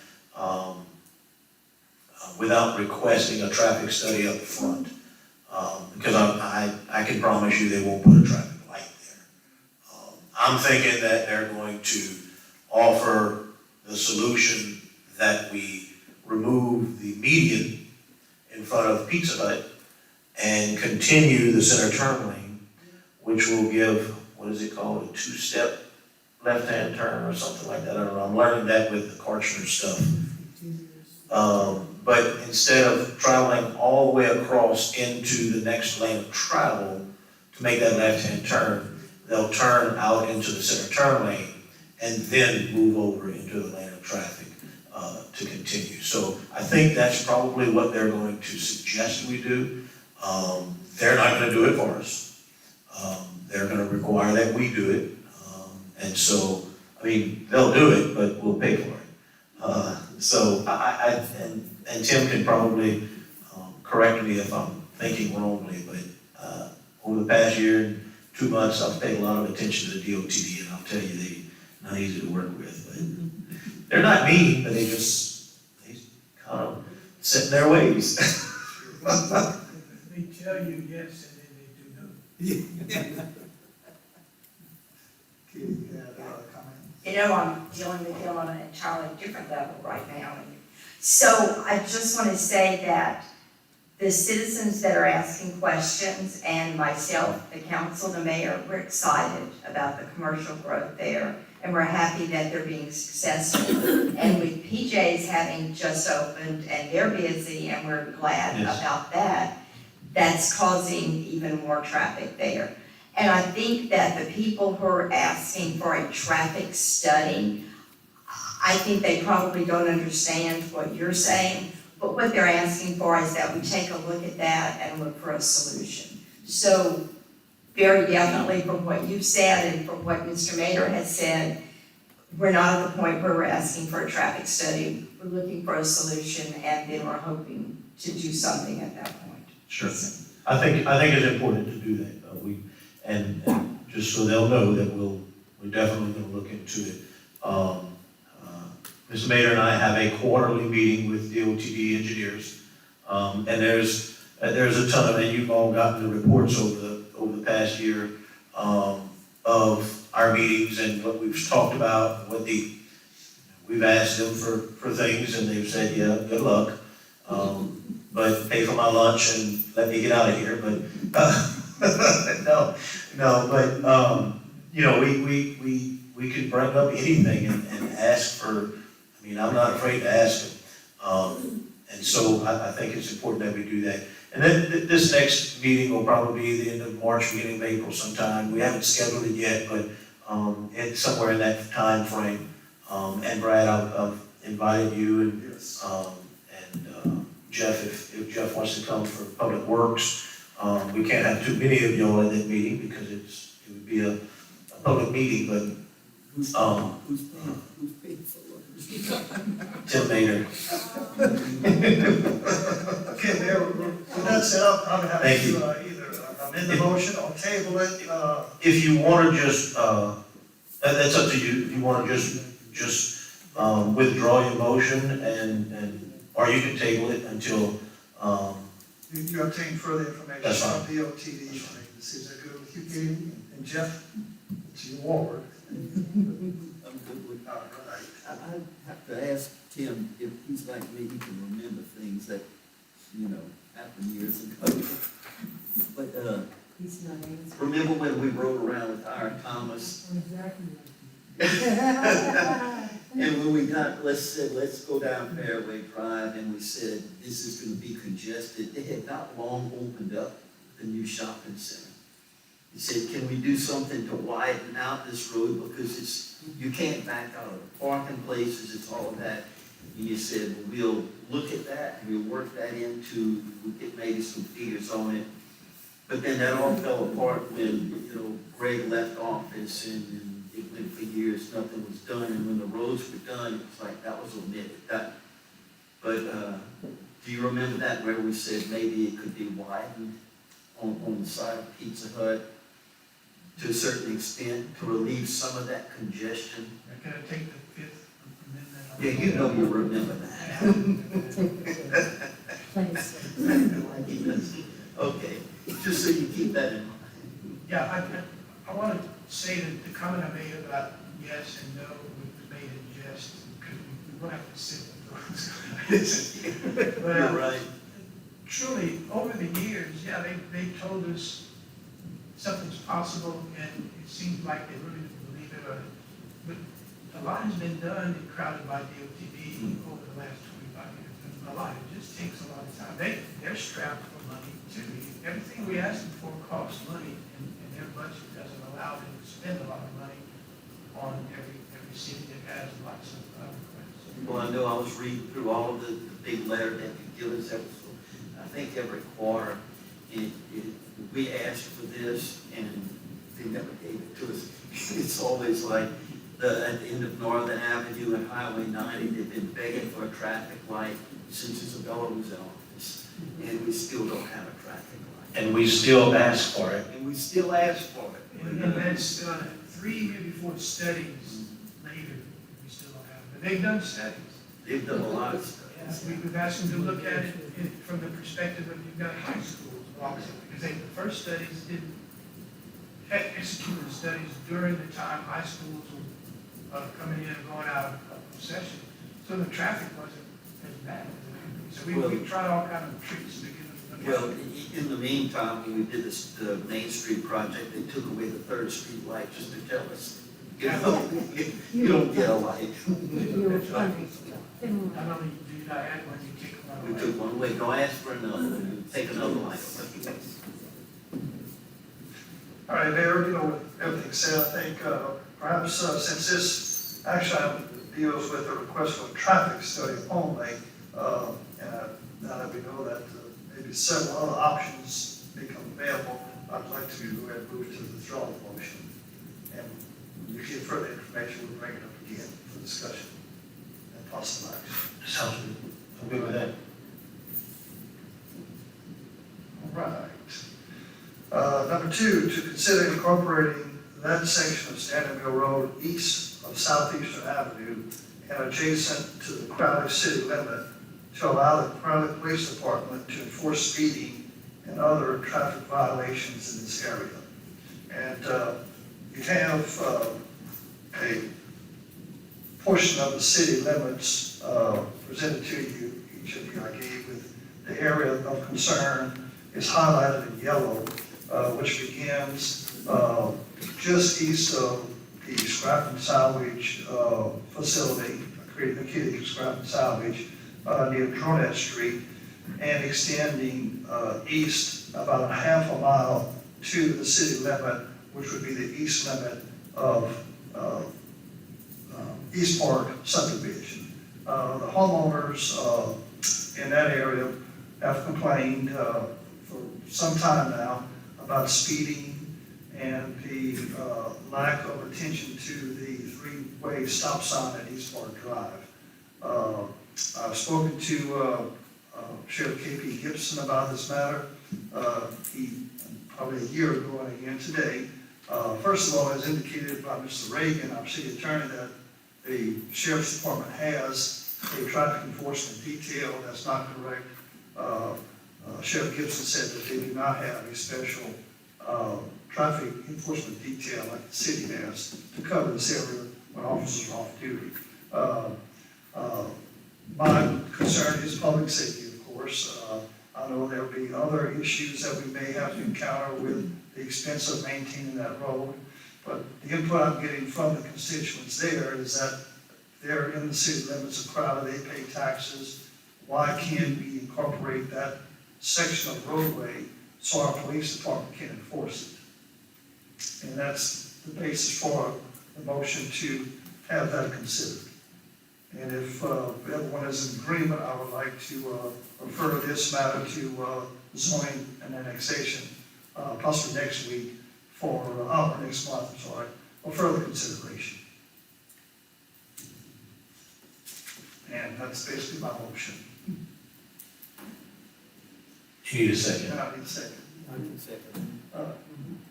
without requesting a traffic study up front. Because I can promise you they won't put a traffic light there. I'm thinking that they're going to offer the solution that we remove the median in front of Pizza Hut and continue the center turn lane, which will give, what is it called, a 2-step left-hand turn or something like that. I don't know, I'm learning that with the Karchner stuff. But instead of traveling all the way across into the next lane of travel to make that left-hand turn, they'll turn out into the center turn lane and then move over into the lane of traffic to continue. So I think that's probably what they're going to suggest we do. They're not going to do it for us. They're going to require that we do it. And so, I mean, they'll do it, but we'll pay for it. So and Tim can probably correct me if I'm thinking wrongly, but over the past year and 2 months, I've paid a lot of attention to the DOTD, and I'll tell you, they're not easy to work with. But they're not mean, but they kind of set in their ways. They tell you yes and then they do no. Okay, you have a comment? You know, I'm dealing with him on an entirely different level right now. So I just want to say that the citizens that are asking questions and myself, the council, the mayor, we're excited about the commercial growth there. And we're happy that they're being successful. And with PJ's having just opened and they're busy and we're glad about that, that's causing even more traffic there. And I think that the people who are asking for a traffic study, I think they probably don't understand what you're saying, but what they're asking for is that we take a look at that and look for a solution. So very definitely from what you've said and from what Mr. Mader has said, we're not at the point where we're asking for a traffic study. We're looking for a solution and then we're hoping to do something at that point. Sure. I think it's important to do that. And just so they'll know that we're definitely going to look into it. Mr. Mader and I have a quarterly meeting with DOTD engineers, and there's a ton of, and you've all gotten the reports over the past year of our meetings and what we've talked about, we've asked them for things, and they've said, yeah, good luck, but pay for my lunch and let me get out of here. But no, but you know, we could bring up anything and ask for. I mean, I'm not afraid to ask them. And so I think it's important that we do that. And then this next meeting will probably be the end of March, beginning of April sometime. We haven't scheduled it yet, but it's somewhere in that time frame. And Brad, I've invited you and Yes. Jeff, if Jeff wants to come for Public Works. We can't have too many of y'all at that meeting because it would be a public meeting, but Who's paying for it? Tim Maynard. Okay, Mayor, with that said, I'm happy Thank you. to either amend the motion or table it, If you wanna just, that's up to you, if you wanna just withdraw your motion or you can table it until, you obtain further information That's from fine. DOTD. Is that good with you, Katie? And Jeff, it's your ward. I'm good with. All right. I have to ask Tim if he's like me, he can remember things that, happened years ago. But, He's not answering. remember when we rode around with Ira Thomas? Exactly. And when we got, let's go down Fairway Drive, and we said, this is gonna be congested. They had not long opened up the new shopping center. He said, can we do something to widen out this road, because you can't back out of the parking places, it's all of that. And he said, well, we'll look at that, and we'll work that into, we'll get maybe some figures on it. But then that all fell apart when, Greg left office, and it went for years, nothing was done, and when the roads were done, it was like, that was omitted. But do you remember that, where we said maybe it could be widened on the side of Pizza Hut to a certain extent, to relieve some of that congestion? Can I take the Fifth Amendment? Yeah, you remember that. Okay, just so you keep that in mind. Yeah, I want to say that the comment I made about yes and no was made in jest, because we won't have to sit with those. But You're right. truly, over the years, yeah, they told us something's possible, and it seems like they really didn't believe it. But a lot has been done in Crowley by DOTD over the last 25 years. A lot. It just takes a lot of time. They're strapped for money too. Everything we ask them for costs money, and their budget doesn't allow them to spend a lot of money on every city that has lots of requests. Well, I know I was reading through all of the big letter that you give us, I think every quarter, we asked for this, and they never gave it to us. It's always like, at the end of Northern Avenue and Highway 90, they've been begging for a traffic light since Isabella was in office, and we still don't have a traffic light. and we still ask for it. And we still ask for it. And that's 3 maybe 4 studies later, we still don't have it. But they've done studies. They've done a lot of stuff. We've asked them to look at it from the perspective of you've got high schools, blocks, because the first studies didn't execute the studies during the time high schools were coming in and going out of session. So the traffic wasn't as bad as it could be. So we've tried all kind of tricks to get them to look Well, at it. in the meantime, when we did the Main Street project, they took away the 3rd Street light just to tell us, you don't get a light. You're funny. Not only do you not add one, you take one We away. took one away, don't ask for another one, you take another light away. All right, Mayor, with everything said, I think perhaps since this action deals with a request for a traffic study only, and now that we know that maybe several other options become available, I'd like to go ahead and move to withdraw the motion. And when you get further information, we'll bring it up again for discussion and possible action. Sounds good. I'm good with that. All right. Number 2, to consider incorporating that section of Standing Mill Road east of Southeastern Avenue and adjacent to the Crowley city limit to allow the Crowley Police Department to enforce speeding and other traffic violations in this area. And you have a portion of the city limits presented to you, each of you I gave with the area of concern is highlighted in yellow, which begins just east of the scrap and salvage facility, McKinney Scrap and Salvage, near Tronette Street, and extending east about a half a mile to the city limit, which would be the east limit of East Park subdivision. The homeowners in that area have complained for some time now about speeding and the lack of attention to the three-way stop sign at East Park Drive. I've spoken to Sheriff K.P. Gibson about this matter. He, probably a year ago and again today, first of all, as indicated by Mr. Reagan, our city attorney, that the Sheriff's Department has a traffic enforcement detail. That's not correct. Sheriff Gibson said that they do not have a special traffic enforcement detail like the city has to cover this area when officers are off duty. My concern is public safety, of course. I know there'll be other issues that we may have to encounter with the expense of maintaining that road, but the input I'm getting from the constituents there is that they're in the city limits of Crowley, they pay taxes. Why can't we incorporate that section of roadway so our police department can enforce it? And that's the basis for the motion to have that considered. And if everyone is in agreement, I would like to refer this matter to zoning and annexation, possibly next week for, next month, I'm sorry, for further consideration. And that's basically my motion. You need a second. And I need a second. I can second.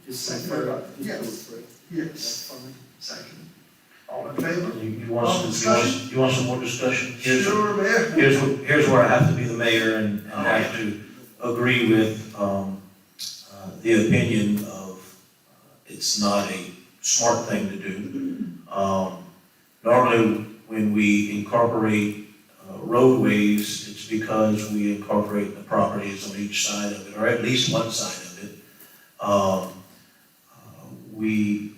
Just Second. for, Yes. Yes. Yes, second. All in favor? You want some more discussion? Sure, Mayor. Here's where I have to be the mayor and have to agree with, the opinion of, it's not a smart thing to do. Normally, when we incorporate roadways, it's because we incorporate the properties on each side of it, or at least one side of it. We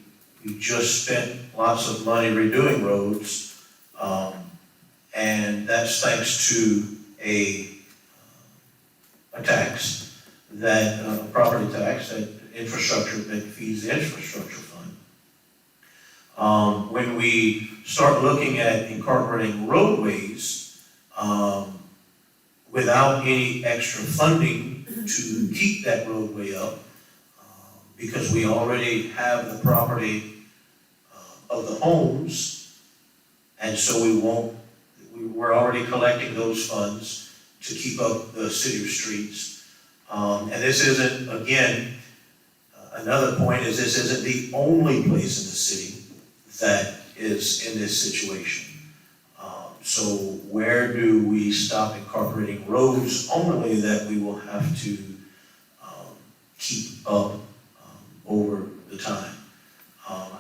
just spent lots of money redoing roads, and that's thanks to a tax, that property tax, that infrastructure, that feeds the infrastructure fund. When we start looking at incorporating roadways, without any extra funding to keep that roadway up, because we already have the property of the homes, and so we're already collecting those funds to keep up the city streets. And this isn't, again, another point is this isn't the only place in the city that is in this situation. So where do we stop incorporating roads only that we will have to keep up over the time?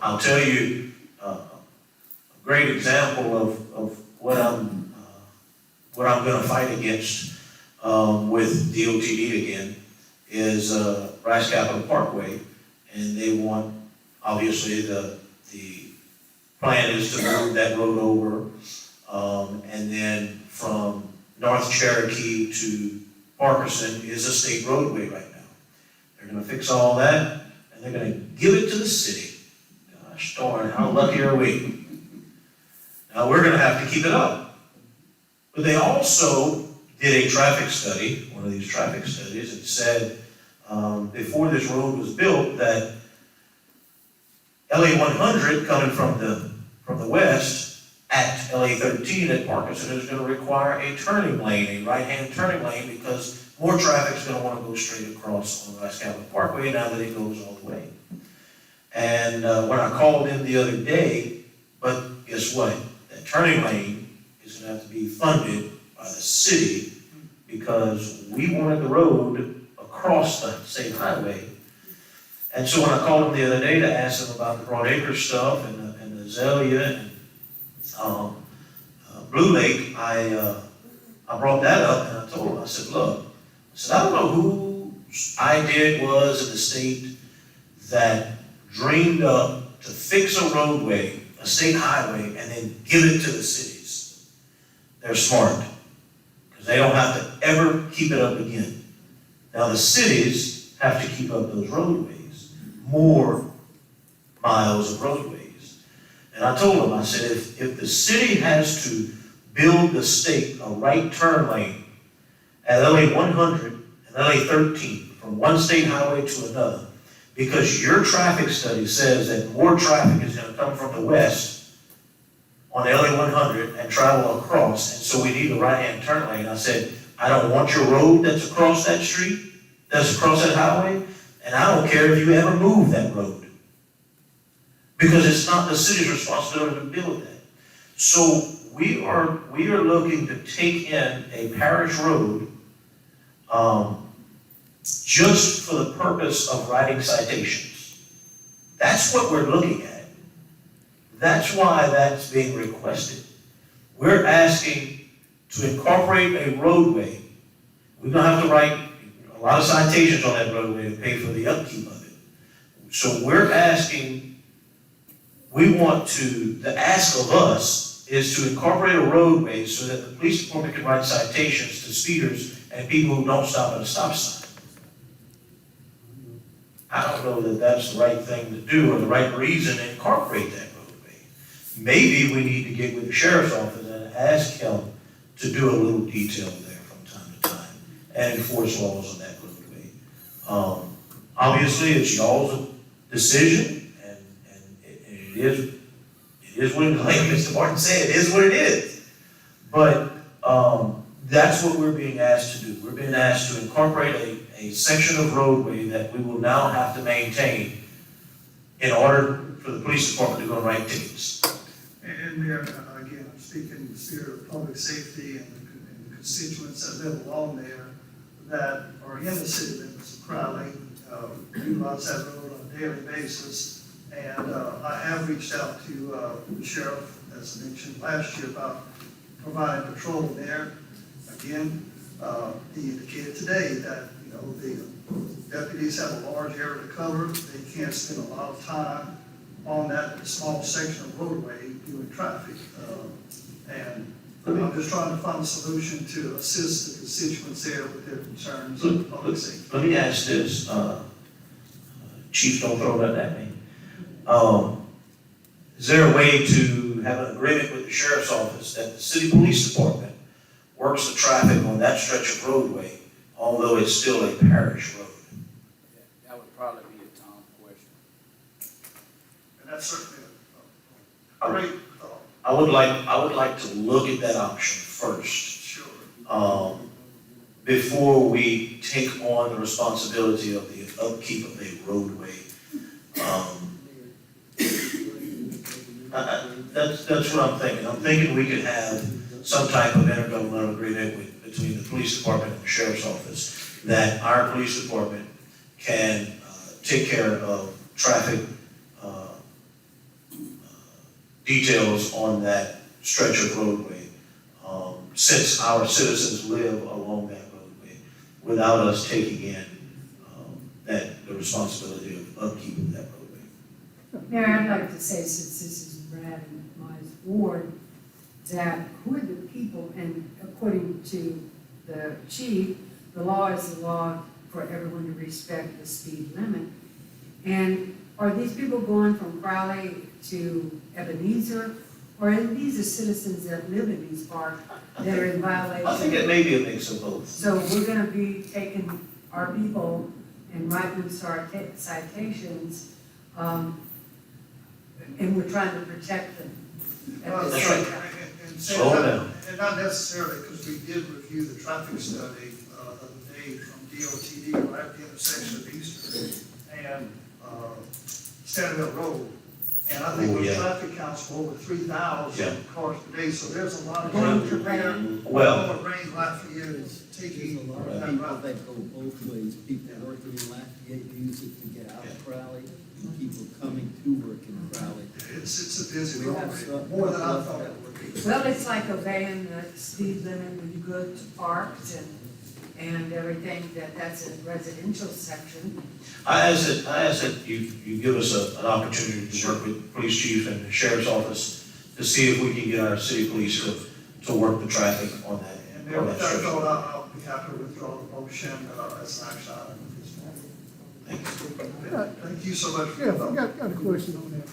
I'll tell you a great example of what I'm going to fight against with DOTD again is Rice Capital Parkway, and they want, obviously, the plan is to move that road over, and then from North Cherokee to Parkerson is a state roadway right now. They're going to fix all that, and they're going to give it to the city. Gosh darn, how lucky are we? Now we're going to have to keep it up. But they also did a traffic study, one of these traffic studies, and said before this road was built that LA 100 coming from the west at LA 13 at Parkinson is going to require a turning lane, a right-hand turning lane, because more traffic is going to want to go straight across on the Rice Capital Parkway now that it goes all the way. And when I called in the other day, but guess what? That turning lane is going to have to be funded by the city because we wanted the road across the state highway. And so when I called them the other day to ask them about the Broadacre stuff and the Azalea and Blue Lake, I brought that up and I told them, I said, look, I said, I don't know whose idea it was in the state that dreamed up to fix a roadway, a state highway, and then give it to the cities. They're smart. because they don't have to ever keep it up again. Now, the cities have to keep up those roadways, more miles of roadways. And I told them, I said, if the city has to build the state a right turn lane at LA 100 and LA 13 from one state highway to another, because your traffic study says that more traffic is gonna come from the west on LA 100 and travel across, and so we need a right-hand turn lane. I said, I don't want your road that's across that street, that's across that highway, and I don't care if you ever move that road. Because it's not the city's responsibility to deal with that. So we are looking to take in a parish road, just for the purpose of writing citations. That's what we're looking at. That's why that's being requested. We're asking to incorporate a roadway. We don't have to write a lot of citations on that roadway to pay for the upkeep of it. So we're asking, the ask of us is to incorporate a roadway so that the police department can write citations to speeders and people who don't stop at a stop sign. I don't know that that's the right thing to do or the right reason to incorporate that roadway. Maybe we need to get with the sheriff's office and ask him to do a little detail there from time to time and enforce laws on that roadway. Obviously, it's y'all's decision, and it is what, like Mr. Martin said, it is what it is. But that's what we're being asked to do. We're being asked to incorporate a section of roadway that we will now have to maintain in order for the police department to go and write tickets. And Mayor, again, I'm speaking in the spirit of public safety and the constituents that live along there that are in the city limits of Crowley, utilize that road on a daily basis. And I have reached out to the sheriff, as I mentioned last year, about providing patrol there. Again, he indicated today that, the deputies have a large area to cover. They can't spend a lot of time on that small section of roadway doing traffic. And I'm just trying to find a solution to assist the constituents there with their concerns of public safety. Let me ask this, Chief, don't throw that at me. Is there a way to have an agreement with the sheriff's office that the city police department works the traffic on that stretch of roadway, although it's still a parish road? That would probably be a Tom question. And that's certainly a great thought. I would like to look at that option first, Sure. before we take on the responsibility of the upkeep of a roadway. That's what I'm thinking. I'm thinking we could have some type of intergovernmental agreement between the police department and the sheriff's office, that our police department can take care of traffic details on that stretch of roadway, since our citizens live along that roadway, without us taking in the responsibility of upkeep of that roadway. Mayor, I'd like to say, since this is Brad and my ward, that who are the people, and according to the chief, the law is the law for everyone to respect the speed limit. And are these people going from Crowley to Ebenezer, or are these are citizens that live in these parks that are in violation? I think it may be a mix of both. So we're gonna be taking our people and writing them citations, and we're trying to protect them at the That's same right. time. Slow down. And not necessarily, because we did review the traffic study the other day from DOTD right at the intersection of Eastern and Stanleyville Road. And I think Oh, those yeah. traffic counts for over 3,000 cars per day, so there's a lot of Going traffic to there. Rain. Well, Rain Lafayette is taking There's a lot of that people route. that go both ways, people working in Lafayette use it to get out of Crowley, and people coming to work in Crowley. It's a busy We road, have some- more than I thought it would be. Well, it's like obeying the speed limit when you go to parks and everything, that's a residential section. I ask that you give us an opportunity to work with police chief and the sheriff's office to see if we can get our city police to work the traffic on that. And Mayor, with that thought, I'll be happy to withdraw the motion, as an action item at this moment. Thank you so much. Yeah, I got a question on that.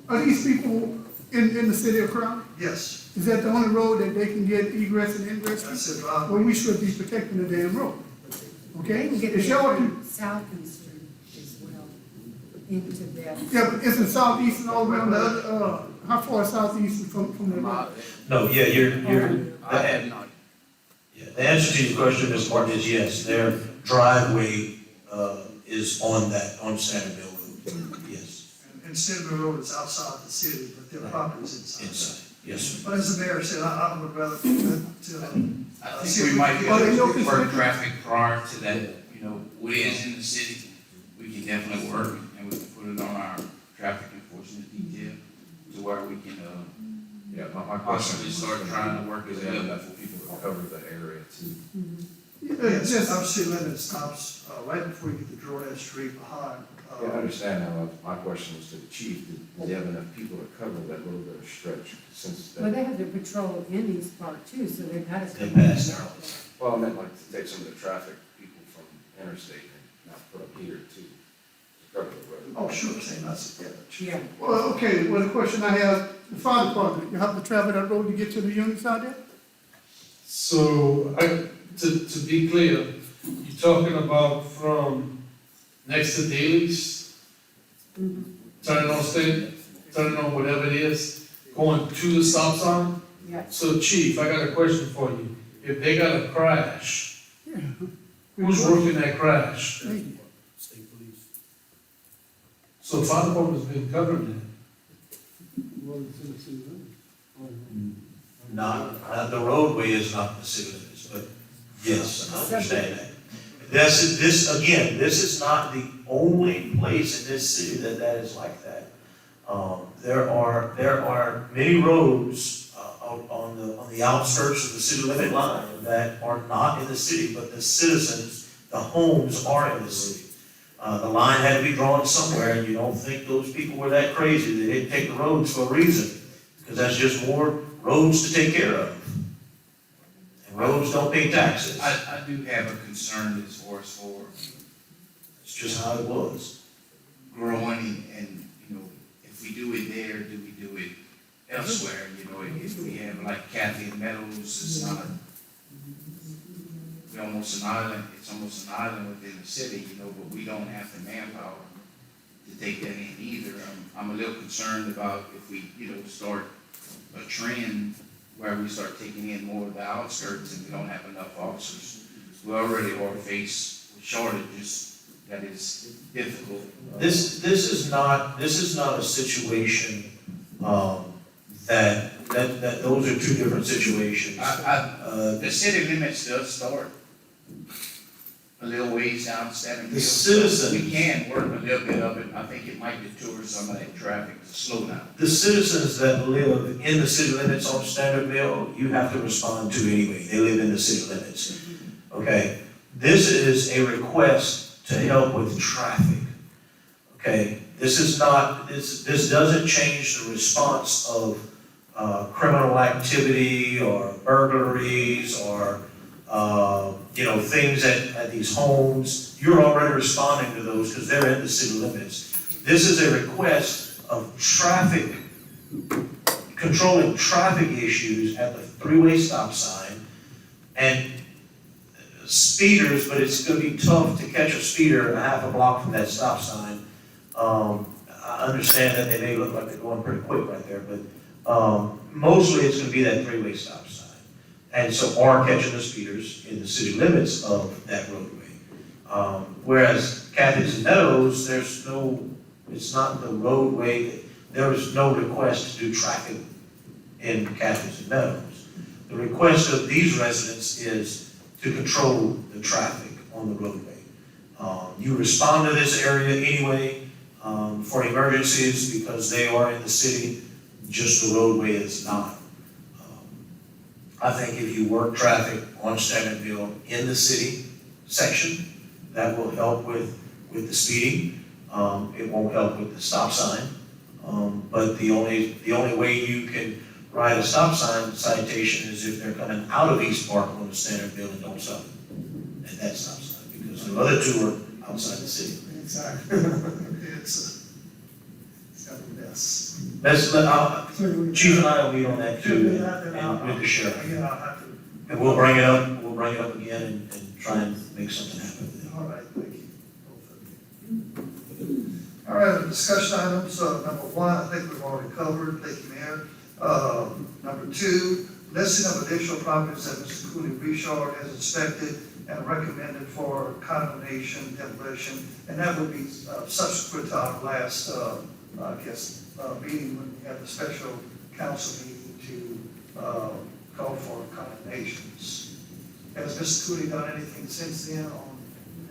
Are these people in the city of Crowley? Yes, Is that the only road that they can get egress and ingress? that's it, Well, we should be protecting the damn road. They Okay? can get It's there your, from Southern Street as well, into that. yeah, but isn't southeast and all the way on the other, how far southeast from the road? No, yeah, you're, I have not. yeah, the answer to your question, Ms. Martin, is yes, their driveway, is on Standard Mill Road, yes, And Cinnamon Road is outside the city, but their property is inside. inside, yes, sir. But as the mayor said, I would rather, till, I think we might be Well, they able know to work it's- traffic prior to that, what is in the city. We can definitely work, and we can put it on our traffic enforcement detail to where we can, Yeah, my question possibly is, start trying to work is as there a enough for people to cover the area too? yes, Just, our city limit stops, right before you get to Jordan Street behind. Yeah, I understand now, my question was to the chief, did they have enough people to cover that little bit of stretch since Well, that? they have their patrol in East Park too, so they've had to. They passed there. Well, I meant like to take some of the traffic, people from interstate and not put up here to cover the road. Oh, sure, same, that's it, yeah. Yeah. well, okay, well, the question I have, the fire department, you have to travel that road to get to the units out there? So, to be clear, you're talking about from next to Daly's, turning on state, turning on whatever it is, going to the stop sign? Yeah. So Chief, I got a question for you. If they got a crash, Yeah. who's working that crash? Thank you. So fire department's been covering that. Not, the roadway is not the city limits, but yes, I understand that. This is not the only place in this city that is like that. There are many roads, out on the outskirts of the city limit line that are not in the city, but the citizens, the homes are in the city. The line had to be drawn somewhere, and you don't think those people were that crazy, they didn't take the roads for a reason, because that's just more roads to take care of. And roads don't pay taxes, I do have a concern as far as for it's just how it was. growing and, if we do it there, do we do it elsewhere? If we have like Kathy and Meadows, it's not, it's almost an island within the city, but we don't have the manpower to take that in either. I'm a little concerned about if we, start a trend where we start taking in more of the outskirts and we don't have enough officers. We already are faced with shortages that is difficult. This is not a situation, that those are two different situations. The city limits does start a little ways down Standard Hill. The citizens- We can work a little bit of it. I think it might deter some of that traffic to slow down. The citizens that live in the city limits on Standard Mill, you have to respond to anyway, they live in the city limits, okay? This is a request to help with traffic, okay? This doesn't change the response of, criminal activity or burglaries or, things at these homes. You're already responding to those because they're in the city limits. This is a request of controlling traffic issues at the three-way stop sign and speeders, but it's gonna be tough to catch a speeder a half a block from that stop sign. I understand that they may look like they're going pretty quick right there, but, mostly it's gonna be that three-way stop sign. And so are catching the speeders in the city limits of that roadway. Whereas Kathy's and Meadows, it's not the roadway, there is no request to do traffic in Kathy's and Meadows. The request of these residents is to control the traffic on the roadway. You respond to this area anyway, for emergencies because they are in the city, just the roadway is not. I think if you work traffic on Standardville in the city section, that will help with the speeding. It won't help with the stop sign. But the only way you can write a stop sign citation is if they're coming out of East Park on the Standard Building, don't stop at that stop sign, because the other two are outside the city. Exactly. It's got a mess. Chief and I will meet on that too, Do that, then and with the sheriff. Again, I'll have to, And we'll bring it up again and try and make something happen with it. all right, thank you. Both of you. All right, discussion items, number one, I think we've already covered, thank you, Mayor. Number two, listing of additional properties that Mr. Cooley Richard has inspected and recommended for condemnation, demolition, and that would be subsequent to our last, meeting when we had the special council meeting to call for condemnations. Has Mr. Cooley done anything since then on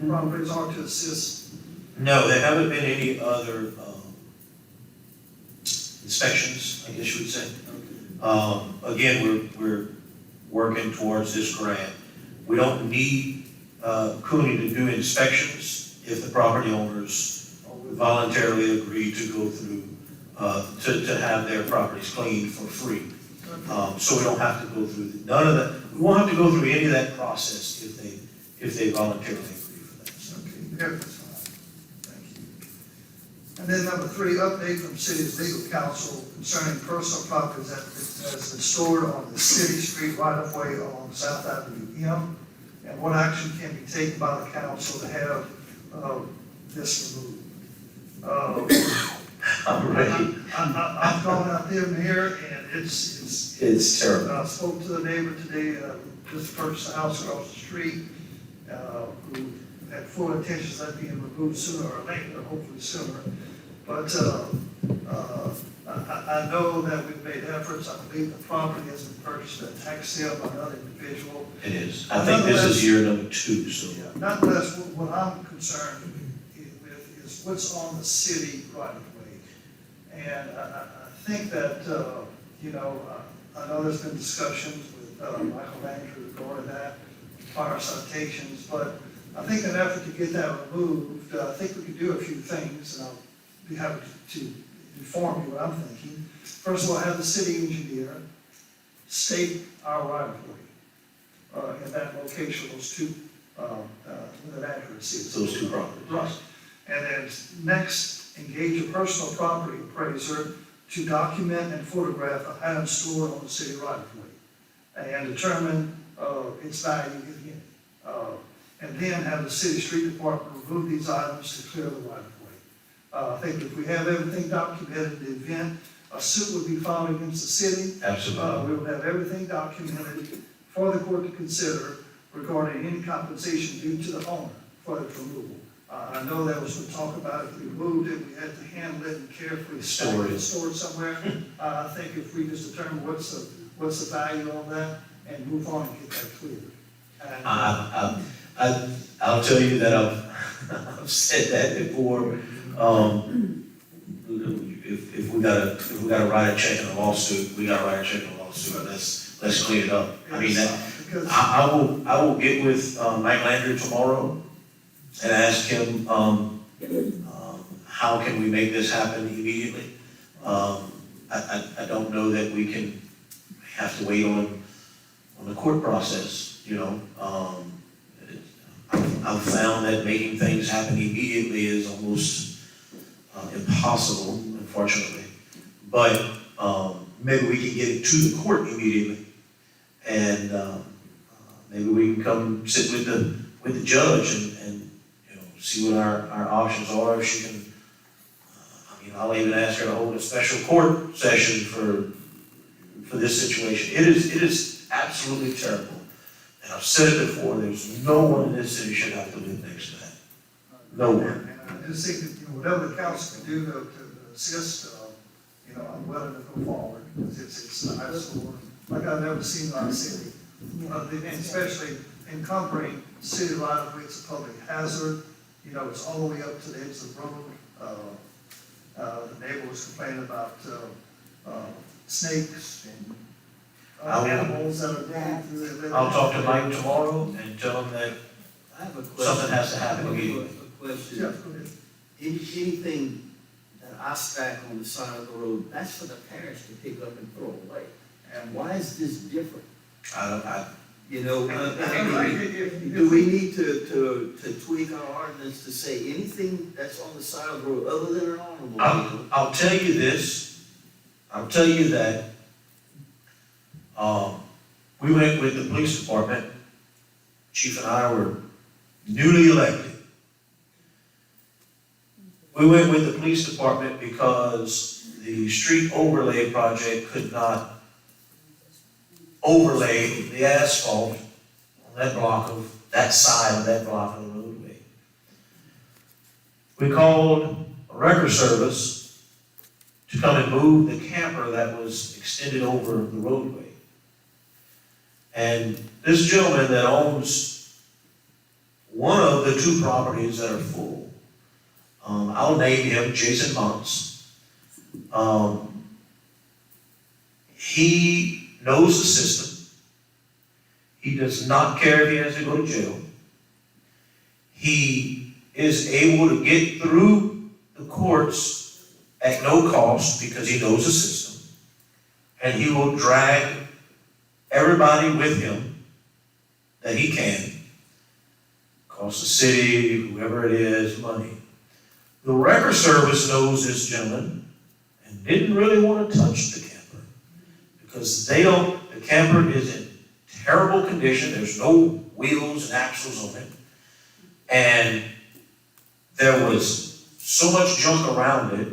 properties or to assist? No, there haven't been any other, inspections, I guess you would say. Again, we're working towards this grant. We don't need, Cooney to do inspections if the property owners voluntarily agree to go through, to have their properties cleaned for free. So we don't have to go through, none of that, we won't have to go through any of that process if they voluntarily agree for that. So. Okay, that's fine. Thank you. And then number three, update from city's legal counsel concerning personal properties that has been stored on the city street right of way along South Avenue M. And what action can be taken by the council to have this removed? I'm ready. I've gone out there, Mayor, and it's It's terrible. I spoke to the neighbor today, just purchased a house across the street, who had full intentions of that being removed sooner or later, hopefully sooner. But, I know that we've made efforts. I believe the property has been purchased at tax sale by another individual. It is. I think this is year number 2, so. Yeah, nonetheless, what I'm concerned with is what's on the city right of way. And I think that, I know there's been discussions with Michael Andrew regarding that, fire citations, but I think in an effort to get that removed, I think we could do a few things, and I'll be happy to inform you what I'm thinking. First of all, have the city engineer state our right of way in that location, those two, with an accuracy. Those two properties. Right. And then next, engage a personal property appraiser to document and photograph the items stored on the city right of way and determine its value again. And then have the city street department remove these items to clear the right of way. I think if we have everything documented in the event, a suit would be filed against the city. Absolutely. We will have everything documented for the court to consider regarding any compensation due to the owner for its removal. I know there was some talk about if we moved it, we had to handle it and carefully store it somewhere. I think if we just determine what's the value of that and move on and get that cleared. And, I'll tell you that I've said that before. If we gotta write a check in a lawsuit, we gotta write a check in a lawsuit. Let's clean it up. I mean, because I will get with Mike Landry tomorrow and ask him how can we make this happen immediately. I don't know that we can have to wait on the court process. I've found that making things happen immediately is almost impossible, unfortunately. But maybe we can get it to the court immediately, and maybe we can come sit with the judge and see what our options are. If she can, I'll even ask her to hold a special court session for this situation. It is absolutely terrible. And I've said it before, there's no one in this city should have to live next to that. No one. And I just think that, whatever the council can do to assist, I'm willing to go forward, because it's an eyesore, like I've never seen in our city. And especially encumbering city right of way, it's a public hazard, it's all the way up to the edge of the road. The neighbor was complaining about, snakes and animals that are running through there. I'll talk to Mike tomorrow and tell him that I have a question. something has to happen I have immediately. a question. Yeah, go ahead. Anything that I stack on the side of the road, that's for the parish to pick up and throw away. And Why is this different? I, You know, if do we need to tweak our ordinance to say anything that's on the side of the road other than an automobile? I'll tell you this, I'll tell you that, we went with the police department, chief and I were newly elected. We went with the police department because the street overlay project could not overlay the asphalt on that block of, that side of that block of the roadway. We called a record service to come and move the camper that was extended over the roadway. And this gentleman that owns one of the two properties that are full, I'll name him Jason Montz. He knows the system. He does not care if he has to go to jail. He is able to get through the courts at no cost because he knows the system. And he will drag everybody with him that he can. Cost the city, whoever it is, money. The record service knows this gentleman and didn't really want to touch the camper because the camper is in terrible condition. There's no wheels and axles on it. And there was so much junk around it,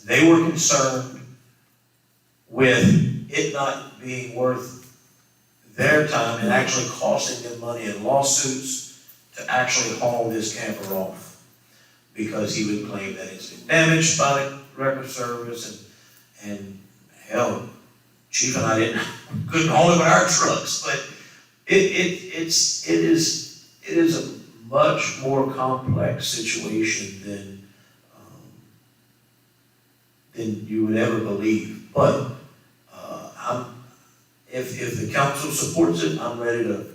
they were concerned with it not being worth their time and actually costing them money in lawsuits to actually haul this camper off. Because he would claim that it's been damaged by the record service and hell, Chief and I couldn't haul it with our trucks, but it is a much more complex situation than you would ever believe. But if the council supports it, I'm ready to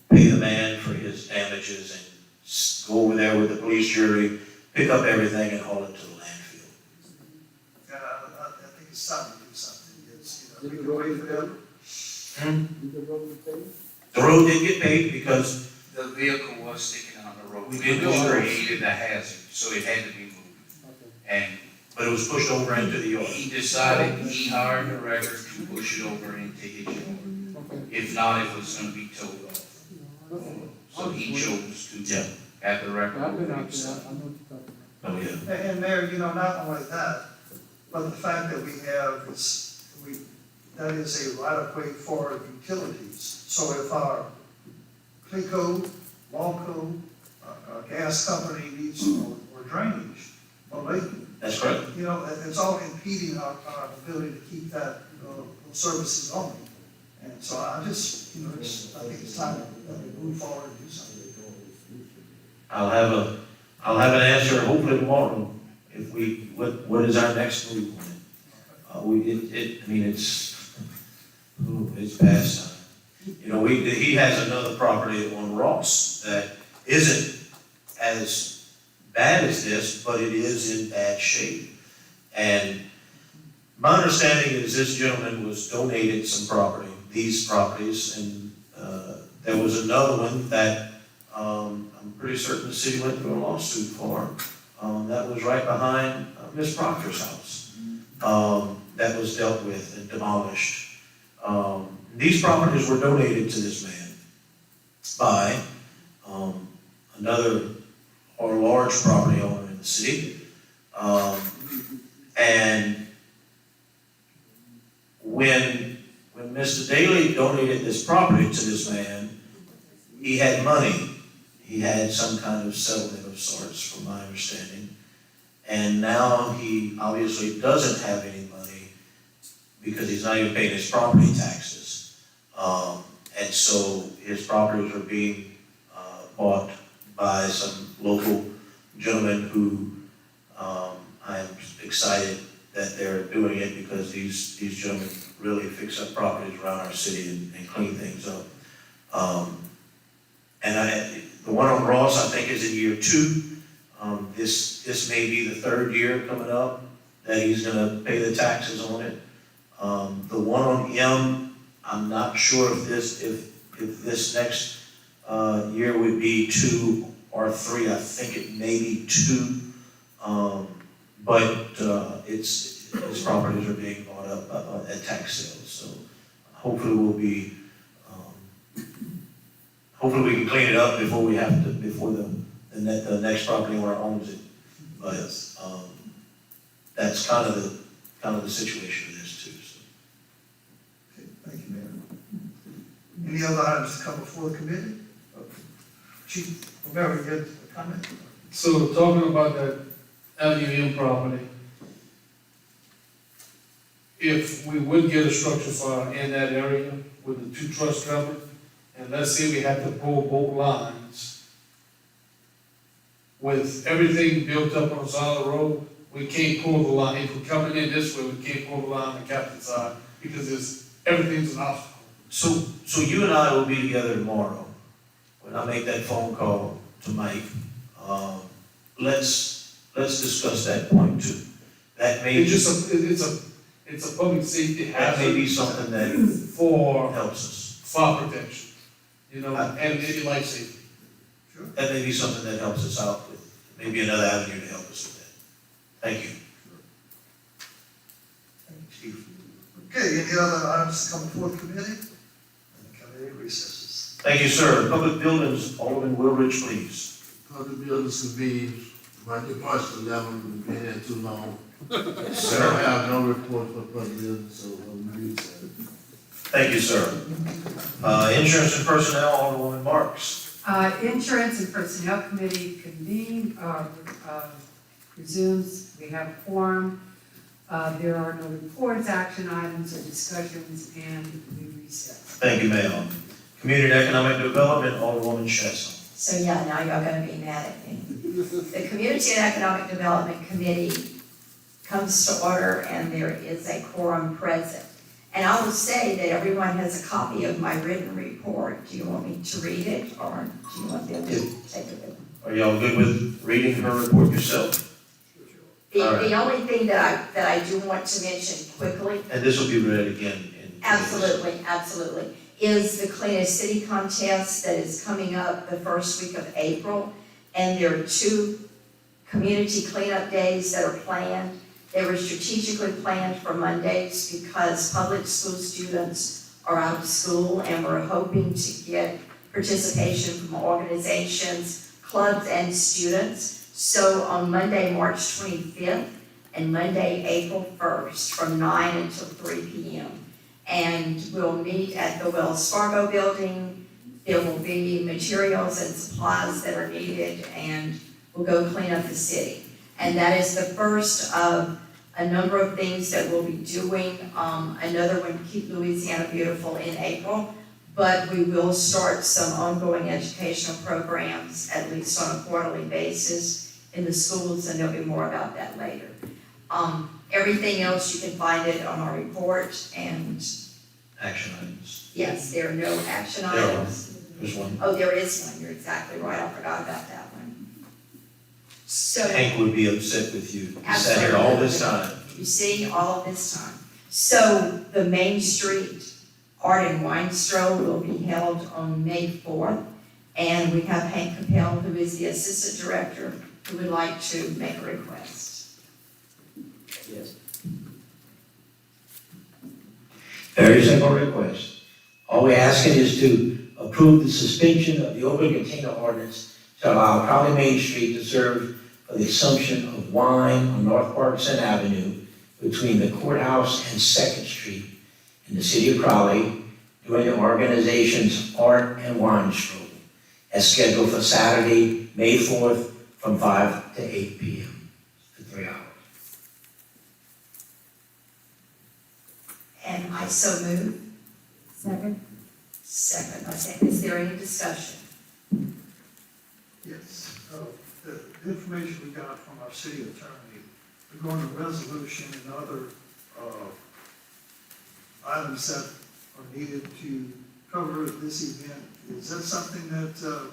pay the man for his damages and go over there with the police jury, pick up everything and haul it to the landfill. Yeah, I think it's time to do something. It's, we can wait for them. The road did get paid because The vehicle was sticking on the road. We did It go over. created a hazard, so it had to be moved. And but it was pushed over into the yard. he decided, he hired a wrecker to push it over into his yard. If not, it was gonna be towed off. So he chose to Yeah. have the wrecker move it himself. Oh, yeah. And Mayor, you know, not only that, but the fact that we have that is a right of way for utilities. So if our CLECO, WALCO, gas company needs, or drainage, or lake, That's correct. you know, it's all impeding our ability to keep that, those services going. And so I just, you know, I think it's time that we move forward and do something. I'll have an answer hopefully tomorrow if what is our next move on it. It's past time. You know, he has another property on Ross that isn't as bad as this, but it is in bad shape. And my understanding is this gentleman was donated some property, these properties, and there was another one that I'm pretty certain the city went through a lawsuit for. That was right behind Miss Proctor's house. That was dealt with and demolished. These properties were donated to this man by another or large property owner in the city. And when Mr. Daly donated this property to this man, he had money. He had some kind of settlement of sorts, from my understanding. And now he obviously doesn't have any money because he's not even paying his property taxes. And so his properties are being bought by some local gentlemen who I'm excited that they're doing it because these gentlemen really fix up properties around our city and clean things up. The one on Ross, I think, is in year 2. This may be the 3rd year coming up that he's gonna pay the taxes on it. The one on M, I'm not sure if this next, year would be 2 or 3, I think it may be 2. But, its properties are being bought up, at tax sales, so hopefully hopefully we can clean it up before the next property owner owns it. But, that's kind of the situation of this too, so. Okay, thank you, Mayor. Any other items to come before the committee? Chief Rivera, you had a comment? So talking about that LUM property, if we would get a structure fire in that area with the 2 trucks covered, and let's say we had to pull both lines, with everything built up on a solid road, we can't pull the line. If we're coming in this way, we can't pull the line on the captain's side because everything's an obstacle. So you and I will be together tomorrow. When I make that phone call to Mike, let's discuss that point too. That may It's a public safety that may hazard be something that for helps us. fire protection, and life safety. That may be something that helps us out with, maybe another avenue to help us with that. Thank you. Thank you, Chief. Okay, any other items to come before the committee? And the committee recesses. Thank you, sir. Public buildings, Alderman Wilrich, please. Public buildings convened, my departure 11, we've been here too long. Yes, So I sir. have no report for public buildings, so I'm reading. Thank you, sir. Insurance and personnel, Alderwoman Marks. Insurance and Personnel Committee convened, resumes, we have a quorum. There are no reports, action items, or discussions, and we recess. Thank you, ma'am. Community and Economic Development, Alderwoman Chesson. So yeah, now y'all gonna be mad at me. The Community and Economic Development Committee comes to order and there is a quorum present. And I will say that everyone has a copy of my written report. Do you want me to read it or do you want them to take it with them? Are y'all good with reading her report yourself? The only thing that I do want to mention quickly, And this will be read again in. absolutely, is the Cleanest City contest that is coming up the first week of April. And there are 2 community cleanup days that are planned. They were strategically planned for Mondays because public school students are out of school and we're hoping to get participation from organizations, clubs, and students. So on Monday, March 25th and Monday, April 1st, from 9 until 3 p.m. And we'll meet at the Wells Fargo building. There will be materials and supplies that are needed and we'll go clean up the city. And that is the first of a number of things that we'll be doing. Another one, Keep Louisiana Beautiful, in April. But we will start some ongoing educational programs, at least on a quarterly basis in the schools, and there'll be more about that later. Everything else, you can find it on our report, and Action items. yes, there are no action There are. items. There's one. Oh, there is one, you're exactly right, I forgot about that one. So, Hank would be upset with you. He sat here all this time. you see, all of this time. So, the Main Street Art and Wine Stroll will be held on May 4th, and we have Hank Capel, who is the Assistant Director, who would like to make a request. Yes. Very simple request. All we're asking is to approve the suspension of the open container ordinance to allow Crowley Main Street to serve for the consumption of wine on North Parkson Avenue between the courthouse and 2nd Street in the city of Crowley during the organization's Art and Wine Stroll, as scheduled for Saturday, May 4th, from 5 to 8 p.m. for 3 hours. And I so move. Second? Second, I say, is there any discussion? Yes, the information we got from our city attorney regarding the resolution and other, items that are needed to cover this event, is that something that,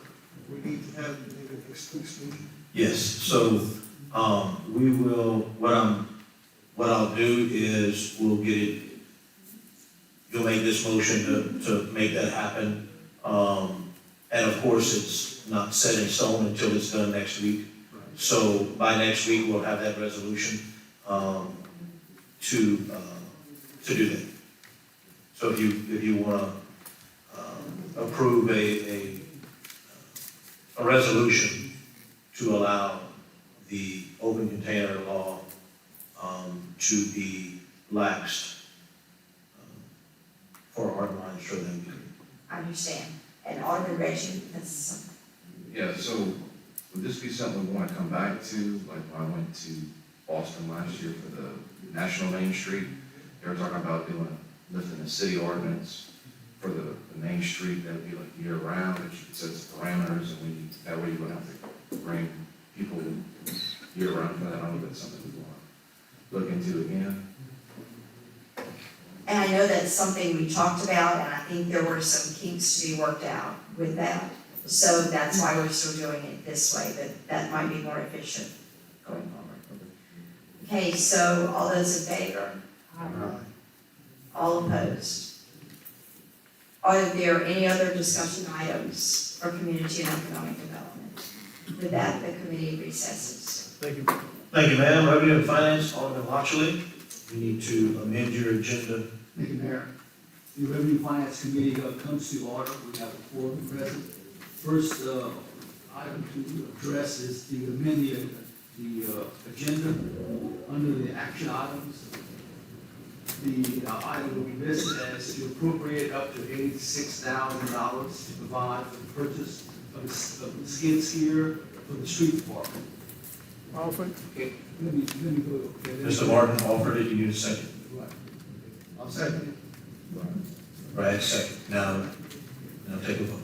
we need to have in the next week's meeting? Yes, so, we will, what I'll do is we'll get it you'll make this motion to make that happen. And of course, it's not set in stone until it's done next week. So by next week, we'll have that resolution, to do that. So if you wanna, approve a resolution to allow the open container law, to be laxed, for our lines for them. I understand. And Alderman Reggie, that's, Yeah, so would this be something we want to come back to, like when I went to Boston last year for the National Main Street? They were talking about lifting the city ordinance for the Main Street, that would be like year round, that you could set some parameters, and that way you wouldn't have to bring people year round for that. I don't know if that's something we want to look into again. and I know that's something we talked about, and I think there were some kinks to be worked out with that. So that's why we're still doing it this way, but that might be more efficient going forward. Okay, so all those in favor? All opposed? Are there any other discussion items for community and economic development? With that, the committee recesses. Thank you, ma'am. Revenue and Finance, Alderman Lockley. We need to amend your agenda. Thank you, Mayor. The Revenue and Finance Committee comes to order. We have a quorum present. First item to address is the amend the agenda under the action items. The item will be listed as to appropriate up to $86,000 to provide for the purchase of the skid steer for the street department. Offer. Okay, let me go. Okay, Mr. Martin offered it, you need a second. Right. I'll second it. Brad, second. Now take a vote.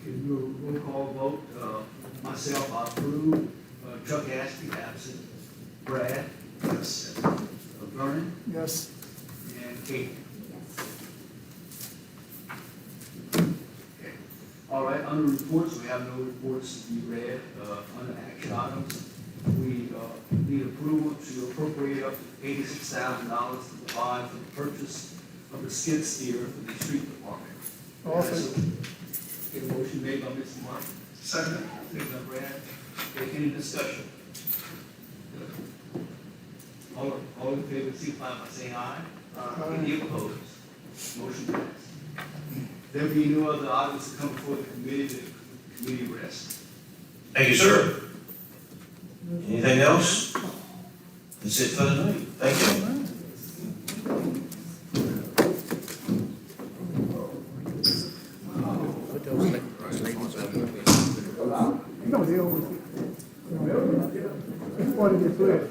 Okay, roll call vote. Myself, I approve. Chuck Ashby, absent. Brad? Yes. Vernon? Yes. And Kate? Okay. All right, under reports, we have no reports to be read. Under action items, we need approval to appropriate up to $86,000 to provide for the purchase of the skid steer for the street department. Offer. Okay, motion made by Mr. Martin. Second. Second by Brad. Okay, any discussion? All in favor, signify by saying aye. Any opposed? Motion passed. There be no other items to come before the committee, the committee rests. Thank you, sir. Anything else? That's it for tonight. Thank you. You know, they always, it's part of this list.